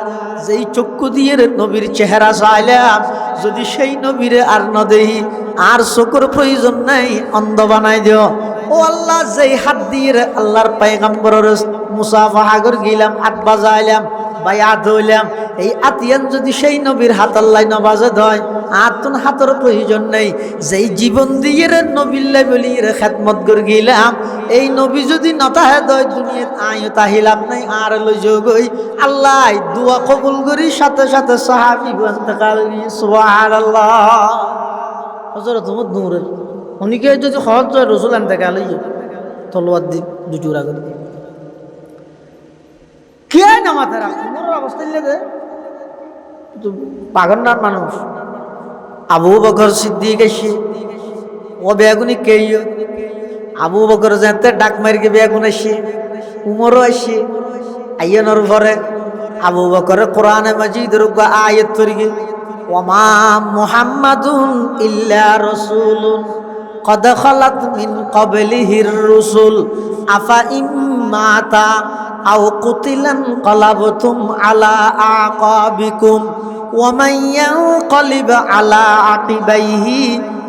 যেই চক্ষু দিয়ে নবীর চেহারা চাইলাম যদি সেই নবীরে আর না দেই আর চোখের প্রয়োজন নাই অন্ধ বানাই দিও। ও আল্লাহ যেই হাত দিয়ে আল্লাহর পয়গম্বরের মুসাফাহা করে গেলাম হাত বাজাইলাম বায়াত হইলাম এই আতিয়ান যদি সেই নবীর হাত আল্লাহ নবাজে দয় আর তুন হাতের প্রয়োজন নেই যেই জীবন দিয়ে নবীল্লাই বলি খেদমত করে গেলাম এই নবী যদি নতাহে দয় দুনিয়াত আয়ু তাহিলাম নাই আর লই যোগই আল্লাহ দুয়া কবুল করি সাথে সাথে সাহাবী ইন্তেকাল সুবহানাল্লাহ। হযরত উমর নূরের উনিকে যদি সহজ হয় রাসূল ইন্তেকাল হইয়ে তলোয়ার দি দুজোড়া করে কে নামাতে রাখ উমরের অবস্থা দে পাগন্ডার মানুষ। আবু বকর সিদ্দিক এসে ও বেগুনি কে আবু বকর যেতে ডাক মারিকে বেগুন এসে উমরও এসে আইয়ানোর পরে আবু বকরে কোরআনে মাজিদের আয়াত তরিকে ওমা মুহাম্মাদুন ইল্লা রাসূলুন قد خلت من قبله الرسل أفإن مات أو قتل انقلبتم على أعقابكم ومن ينقلب على عقبيه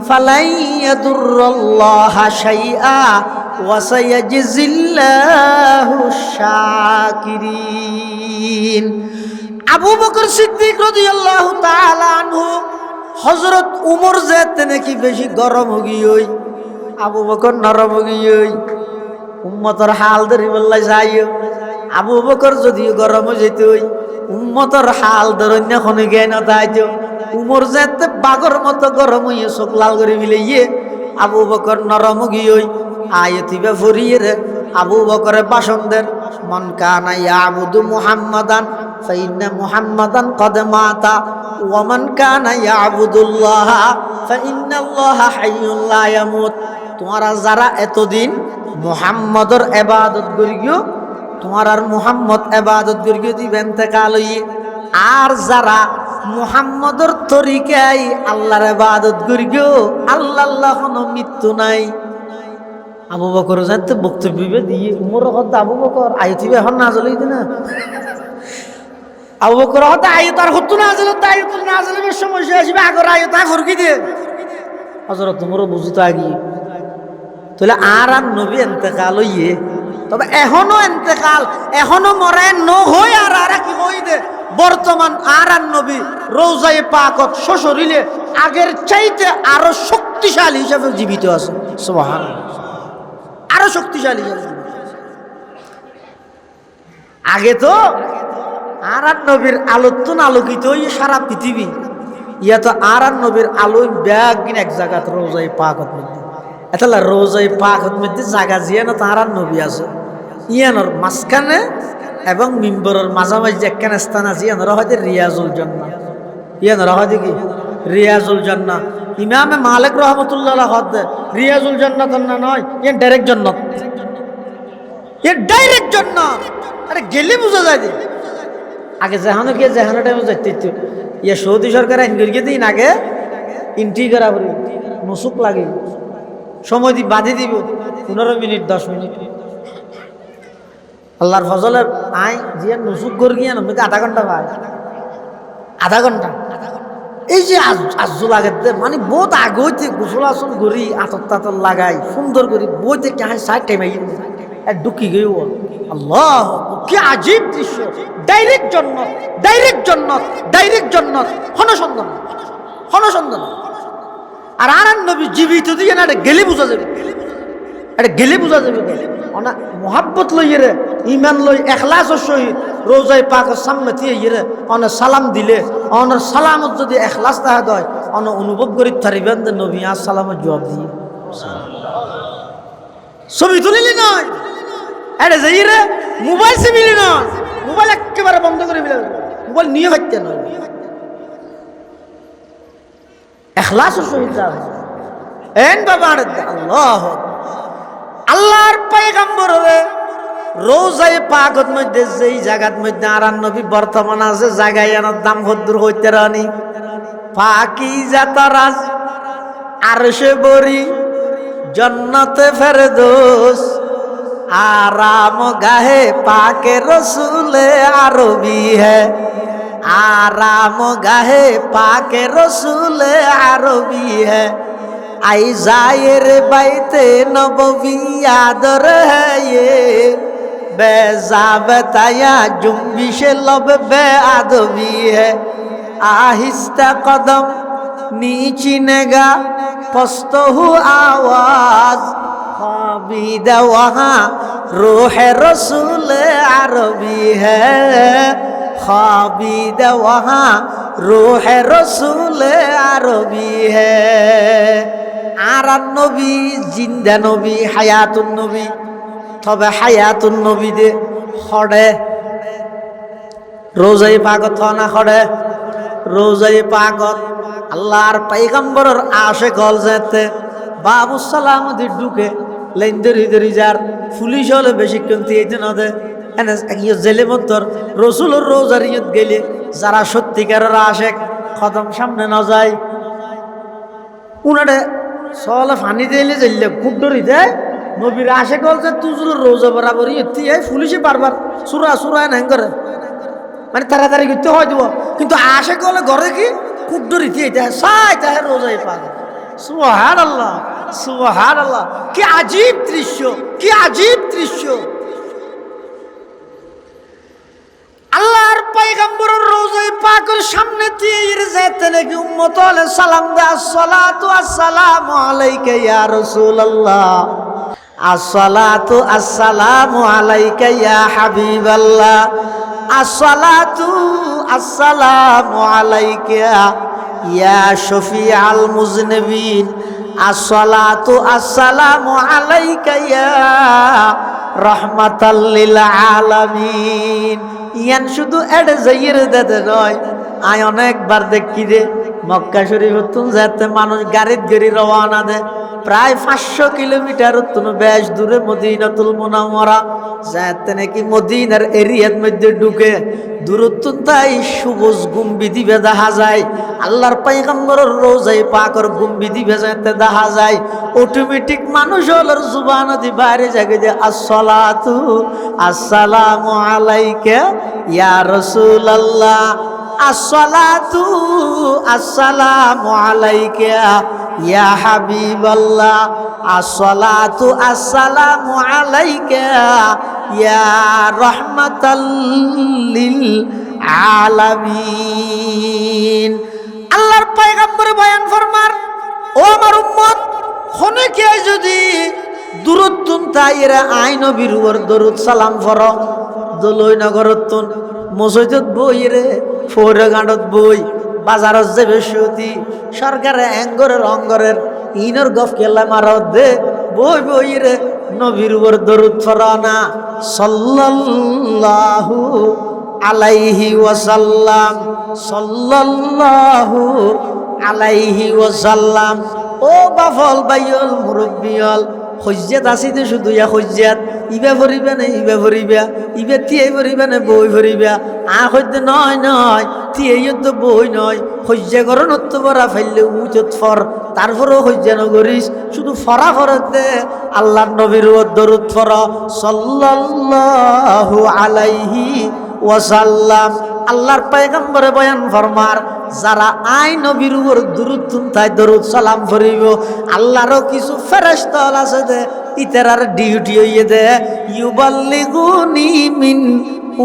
فلن يضر الله شيئا وسيجزي الله الشاكرين। আবু বকর সিদ্দিক রাদিয়াল্লাহু তাআলা আনহু হযরত উমর যেতে নাকি বেশি গরম হই আবু বকর নরম হই উম্মতর হাল ধরি বললাই যাইও। আবু বকর যদি গরম যেত উম্মতর হাল ধরন্য খনি জ্ঞান তাইতো উমর যেতে বাগর মতো গরম হইয়ে চোখ লাল করে মিলাইয়ে আবু বকর নরম হই আয়তিবে ফরিয়ে রে আবু বকরে বাসন দেন মান কানা ইয়াবুদু মুহাম্মাদান ফাইন্না মুহাম্মাদান কদ মাতা ওয়া মান কানা ইয়াবুদুল্লাহ ফাইন্নাল্লাহা হাইয়্যুন লা ইয়ামুত। তোমরা যারা এতদিন মুহাম্মদর ইবাদত করিও তোমার আর মুহাম্মদ ইবাদত করিও দিবেন ইন্তেকাল হইয়ে আর যারা মুহাম্মদর তরিকায় আল্লাহর ইবাদত করিও আল্লাহ কোনো মৃত্যু নাই। আবু বকর যাতে বক্তব্য দিয়ে উমর কথা আবু বকর আইতিবে এখন না জ্বলাই দিনা আবু বকর হতে আয়ত আর হতো না জ্বলে তাই না জ্বলে সমস্যা আসবে আগর আয়ত ঘুরকি দিয়ে হযরত উমর বুঝতো আগে তাহলে আর নবী ইন্তেকাল হইয়ে তবে এখনো ইন্তেকাল এখনো মরে ন হই আর কি হই দে বর্তমান আর নবী রওজায়ে পাকত শ্বশুরিলে আগের চাইতে আরো শক্তিশালী হিসেবে জীবিত আছে সুবহানাল্লাহ আরো শক্তিশালী আগে তো আর নবীর আলোত্তন আলোকিত সারা পৃথিবী ইয়া তো আর নবীর আলোয় ব্যাগ এক জায়গাত রোজায় পাকত মধ্যে এতলা রোজাই পাকত মধ্যে জাগা জিয়া না তাহার নবী আছে ইয়ানোর মাঝখানে এবং মিম্বরের মাঝামাঝি একখানে স্থান আছে ইয়ানোর হয়তো রিয়াজুল জান্নাহ ইয়ানোর হয়তো কি রিয়াজুল জান্নাহ ইমামে মালিক রহমতুল্লাহ হদ রিয়াজুল জান্নাত না নয় ইয়ে ডাইরেক্ট জান্নাত ইয়ে ডাইরেক্ট জান্নাত আরে গেলে বোঝা যায় যে আগে যেহানো গিয়ে যেহানো টাইমে যাইতে ইয়ে সৌদি সরকার আইন করিয়ে দিন আগে ইন্ট্রি করা করি নসুক লাগে সময় দি বাঁধি দিব 15 মিনিট 10 মিনিট আল্লাহর ফজলের আই জিয়া নসুক করি গিয়ে নমতে আধা ঘন্টা পায় আধা ঘন্টা এই যে আজু লাগে মানে বহুত আগে হইতে গোসল আসন করি আতর তাতর লাগাই সুন্দর করি বইতে কেন সাইড টাইম ঢুকি গেও আল্লাহ কি আজীব দৃশ্য ডাইরেক্ট জন্নত ডাইরেক্ট জন্নত ডাইরেক্ট জন্নত হনসন্দন হনসন্দন আর আর নবী জীবিত দিয়ে না এটা গেলে বোঝা যাবে এটা গেলে বোঝা যাবে অনা মোহাব্বত লইয়ে রে ইমান লই এখলাসের সহিত রোজায় পাকের সামনে দিয়ে ইয়ে অনে সালাম দিলে অনের সালামত যদি এখলাস দেখা দেয় অন অনুভব করি থারিবেন যে নবী আসসালামের জবাব দিয়ে ছবি তুলিলি নয় এটা যাই রে মোবাইল সিমিলি নয় মোবাইল একেবারে বন্ধ করে দিলে মোবাইল নিয়ে হইতে নয় এখলাসের সহিত যাবে এন বাবা আল্লাহ আল্লাহর পয়গম্বর হবে রোজায় পাকত মধ্যে যেই জায়গার মধ্যে আর নবী বর্তমান আছে জায়গায় এনার দাম হদ্দুর হইতে রানি পাকিজা তারাজ আরশে বরি জন্নতে ফেরদৌস आराम गाहे पाके रसूले आरबी है आराम गाहे पाके रसूले आरबी है आई जायर बैते नबवी आदर है ये बेजाबताया जुम्बिश लब बे आदबी है आहिस्ता कदम नीची नेगा पस्तो आवाज खाबिद वहाँ रूह रसूल अरबी है खाबिद वहाँ रूह रसूल अरबी है आरान नबी जिंदा नबी हायातुन नबी तबे हायातुन नबी दे खड़े रोज़ाए पागत ना खड़े रोज़ाए पागत अल्लाहर पैगम्बरर आशिक हल जाते बाबू सलाम दी ढुके लाइन दरी दरी जार पुलिस हले बेशिक्षण दिए ना दे एने ये जेले मतोर रसूलर रोजारियत गेले যারা সত্যিকারের আশিক কদম সামনে না যায় উনারে সলে পানি দিলে জেলে কুডরি দেয় নবীর আশিক বলছে তুজুর রোজা বরাবরই এতি এই পুলিশে বারবার সুরা সুরা নাই করে মানে তাড়াতাড়ি করতে হয় দিব কিন্তু আশিক হলে ঘরে কি কুডরি দিয়ে দেয় সাই তাহে রোজাই পাবে সুবহানাল্লাহ সুবহানাল্লাহ কি আজীব দৃশ্য কি আজীব দৃশ্য আল্লাহর পয়গম্বরের রোজায়ে পাকের সামনে দিয়ে যেতে নাকি উম্মত আলে সালাম দে আসসালাতু আসসালামু আলাইকা ইয়া রাসূলুল্লাহ আসসালাতু আসসালামু আলাইকা ইয়া হাবিবাল্লাহ আসসালাতু আসসালামু আলাইকা ইয়া শফিআল মুজনিবিন আসসালাতু আসসালামু আলাইকা ইয়া রাহমাতাল লিল আলামিন ইয়ান শুধু এডে যাইয়ের দেতে নয় আয় অনেকবার দেখি রে মক্কা শরীফ তুন যেতে মানুষ গাড়িত গড়ি রওনা দে প্রায় 500 কিলোমিটার তুন বেশ দূরে মদিনাতুল মুনাওয়ারা যেতে নাকি মদিনার এরিয়ার মধ্যে ঢুকে দূরত্ব তাই সবুজ গুম্বিদি দেখা যায় আল্লাহর পয়গম্বরের রোজায়ে পাকের গুম্বিদি যেতে দেখা যায় অটোমেটিক মানুষ হলোর জুবান দি বাইরে জাগে যে আসসালাতু আসসালামু আলাইকা ইয়া রাসূলুল্লাহ আসসালাতু আসসালামু আলাইকা ইয়া হাবিবাল্লাহ আসসালাতু আসসালামু আলাইকা ইয়া রাহমাতাল লিল আলামিন আল্লাহর পয়গম্বর বয়ান ফরমার ও আমার উম্মত খনেকে যদি দূরত্ব তাইরা আই নবীর উপর দরুদ সালাম ফরো দলই নগরতুন মসজিদত বই রে ফোরে গাঁডত বই বাজারত যে বেশি সরকারে অঙ্গরের ইনর গফ কেল্লা মারত দে বই বই রে নবীর উপর দরুদ ফরানা সাল্লাল্লাহু আলাইহি ওয়াসাল্লাম সাল্লাল্লাহু আলাইহি ওয়াসাল্লাম। ও বাফল বাইল মুরব্বিয়ল হজ্জাত আসিতে শুধু ইয়া হজ্জাত ইবা ভরিবে না ইবা ভরিবা ইবা তিয়াই ভরিবে না বই ভরিবা হইতে নয় নয় তিয়াই তো বই নয় হজ্জা করো নত্য পরা ফেললে উচত ফর তারপরেও হজ্জা নগরিস শুধু ফরা ফরতে আল্লাহ নবীর দরুদ ফর সাল্লাল্লাহু আলাইহি ওয়াসাল্লাম। আল্লাহর পয়গম্বরে বয়ান ফরমার যারা আই নবীর উপর দুরূদ তাই দরুদ সালাম ফরিব আল্লাহরও কিছু ফেরেশতা আছে দে ইতারার ডিউটি হইয়ে দে ইউবাল্লিগুনি মিন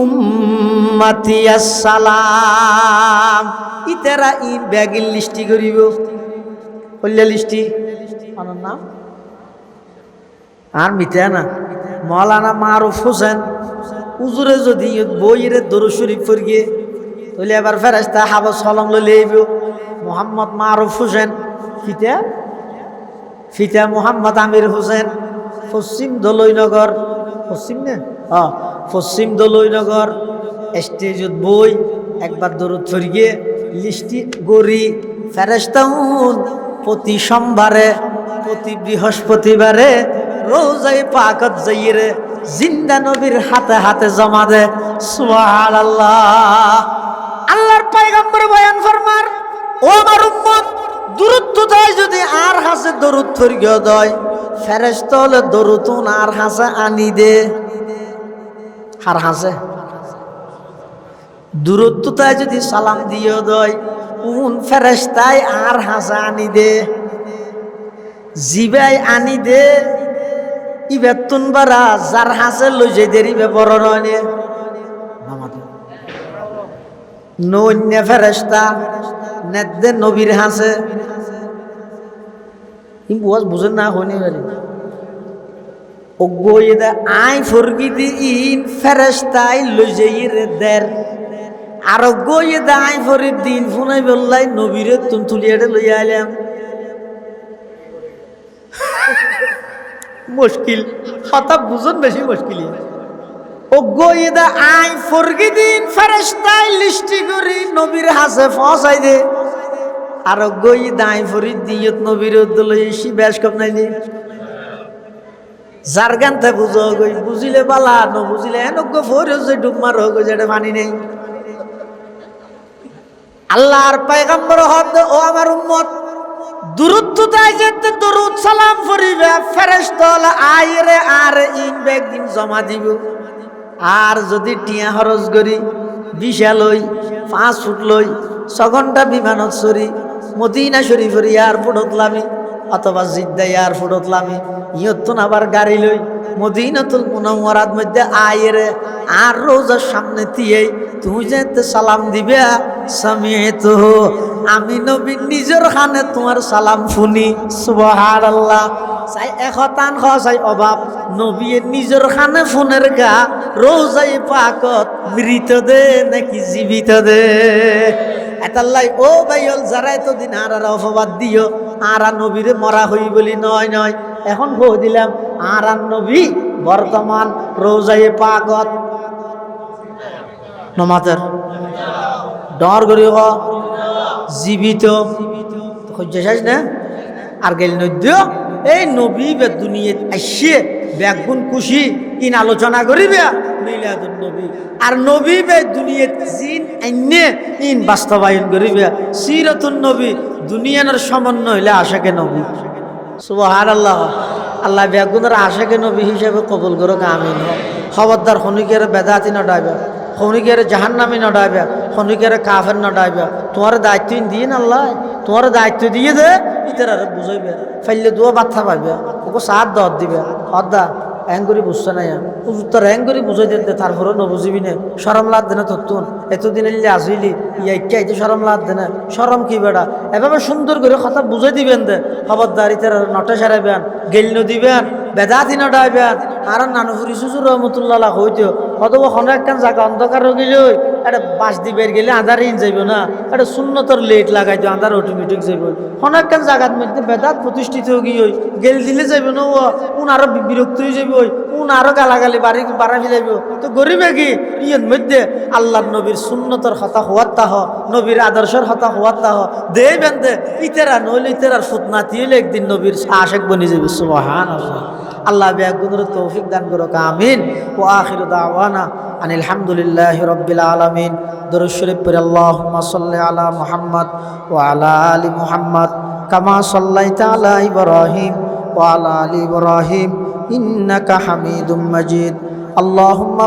উম্মতি আসসালাম ইতারা ই ব্যাগিল লিস্টি করিব কল্যা লিস্টি আনার নাম আর মিথ্যা না মৌলানা মারুফ হোসেন উজুরে যদি বইয়ের দরুদ শরীফ পড়িয়ে তাহলে এবার ফেরেশতা হাবস সলম লইব মোহাম্মদ মারুফ হোসেন ফিতা ফিতা মোহাম্মদ আমির হোসেন পশ্চিম দলইনগর পশ্চিম না পশ্চিম দলইনগর স্টেজত বই একবার দরুদ পড়িয়ে লিস্টি গড়ি ফেরেশতা প্রতি সোমবারে প্রতি বৃহস্পতিবারে রোজায় পাকত যাইরে জিন্দা নবীর হাতে হাতে জমা দে সুবহানাল্লাহ। আল্লাহর পয়গম্বর বয়ান ফরমার ও আমার উম্মত দুরূদ তাই যদি আর হাসে দরুদ ফরিয়ে দেয় ফেরেশতা হলে দরুদ আর হাসে আনি দে আর হাসে দূরত্ব তাই যদি সালাম দিয়ে দেয় উন ফেরেশতাই আর হাসে আনি দে জিবাই আনি দে ইবেতুন বারা যার হাসে লই যাই দেরি বড় নয় নন্য ফেরেশতা নেদে নবীর হাসে বুঝ বুঝেন না হনি বাড়ি ওগোয়েদা আই ফরগি দি ইন ফেরেশতাই লই যাই রে দের আর ওগোয়েদা আই ফরিদ দিন ফুনাই বললাই নবীরে তুন তুলিয়াড়ে লইয়া আইলাম মুশকিল কথা বুঝুন বেশি মুশকিল ওগোয়েদা আই ফরগি দিন ফেরেশতাই লিস্টি করি নবীর হাসে পৌঁছাই দে আর ওগোয়েদা আই ফরিদ দিয়ত নবীর লই এসি বেশ কম নাই নি যার গানতে বুঝো গই বুঝিলে বালা ন বুঝিলে এনক ফোরে যে ডুব মার হোক যেটা মানি নেই। আল্লাহর পয়গম্বর হতে ও আমার উম্মত দুরূদ তাই যেতে দরুদ সালাম ফরিবে ফেরেশতা আইরে আর ইন বেগ দিন জমা দিব আর যদি টিয়া খরচ করি বিশা লই 5 ফুট লই 6 ঘন্টা বিমানত চড়ি মদিনা শরীফের এয়ারপোর্টত লামি অথবা জিদ্দা এয়ারপোর্টত লামি ইয়তুন আবার গাড়ি লই মদিনাতুল মুনাওয়ারাত মধ্যে আইরে আর রোজার সামনে দিয়ে তুমি যেতে সালাম দিবে সামিয়েতু আমি নবী নিজের খানে তোমার সালাম শুনি সুবহানাল্লাহ। চাই এখতান চাই অভাব নবী নিজের খানে ফোনের গা রোজাই পাকত মৃত দে নাকি জীবিত দে এতাল্লাই ও ভাইল যারা এতদিন আর অপবাদ দিও আর নবীরে মরা হই বলি নয় নয় এখন বউ দিলাম আর নবী বর্তমান রোজাই পাকত নমাজের ডর করি জীবিত শেষ না আর গেল নদ্য এই নবী বে দুনিয়াত আসছে ব্যাগুন খুশি ইন আলোচনা করিবে মিলাদুন নবী আর নবী বে দুনিয়াত জিন আইনে ইন বাস্তবায়ন করিবে সিরাতুন নবী দুনিয়ার সমন্বয় হইলে আশাকে নবী সুবহানাল্লাহ। আল্লাহ ব্যাগুনের আশাকে নবী হিসেবে কবুল করো আমিন। খবরদার খনিকের বেদাতি নডাইবে খনিকের জাহান্নামী নডাইবে খনিকের কাফের নডাইবে তোমার দায়িত্ব দিন আল্লাহ তোমার দায়িত্ব দিয়ে দে ইতারা বুঝাইবে ফাইলে দুয়া বাচ্চা পাইবে ওকে সাথ দর দিবে হদ্দা হ্যাং করে বুঝছে না তোর হ্যাং করে বুঝাই দিতে তারপরে নবুঝিবি না সরম লাগ দেনা তোর এতদিন এলে আসিলি ইয়াইতে সরম লাগ দেনা সরম কি বেড়া এভাবে সুন্দর করে কথা বুঝাই দিবেন দে খবরদার ইতারা নটে সারাইবেন গেল দিবেন বেদাতি নডাইবেন আর নানুপুরি সুসুর রহমতুল্লাহ হইতেও অথবা কোনো একখান জায়গা অন্ধকার হয়ে গেল এটা বাস দিবের গেলে আধার ইন যাইব না, এটা শূন্যতর লেট লাগাই দিও আধার অটোমেটিক যাইব। অনেকখান জায়গার মধ্যে বেদাত প্রতিষ্ঠিত গিয়ে গেল দিলে যাইব না, উন আরো বিরক্ত হয়ে যাইব, উন আরো গালাগালি বাড়া ফেলাইব। তো গরিবে কি ইয়ের মধ্যে আল্লাহ নবীর সুন্নতর হতা হওয়ার তাহ, নবীর আদর্শের হতা হওয়ার তাহ দে বেঁধে ইতেরা নইলে ইতেরার ফুতনাতি হইলে একদিন নবীর আশেক বনি যাবে। সুবহানাল্লাহ। আল্লাহ বিয়াগুনের তৌফিক দান করুক, আমিন। ও আখিরু দাওয়ানা আনিল হামদুলিল্লাহি রাব্বিল আলামিন। দরুদ শরীফ পড়ে আল্লাহুম্মা সাল্লি আলা মুহাম্মদ ওয়া আলা আলি মুহাম্মদ কামা সাল্লাইতা আলা ইব্রাহিম ওয়া আলা আলি ইব্রাহিম ইন্নাকা হামিদুম মাজিদ। আল্লাহুম্মা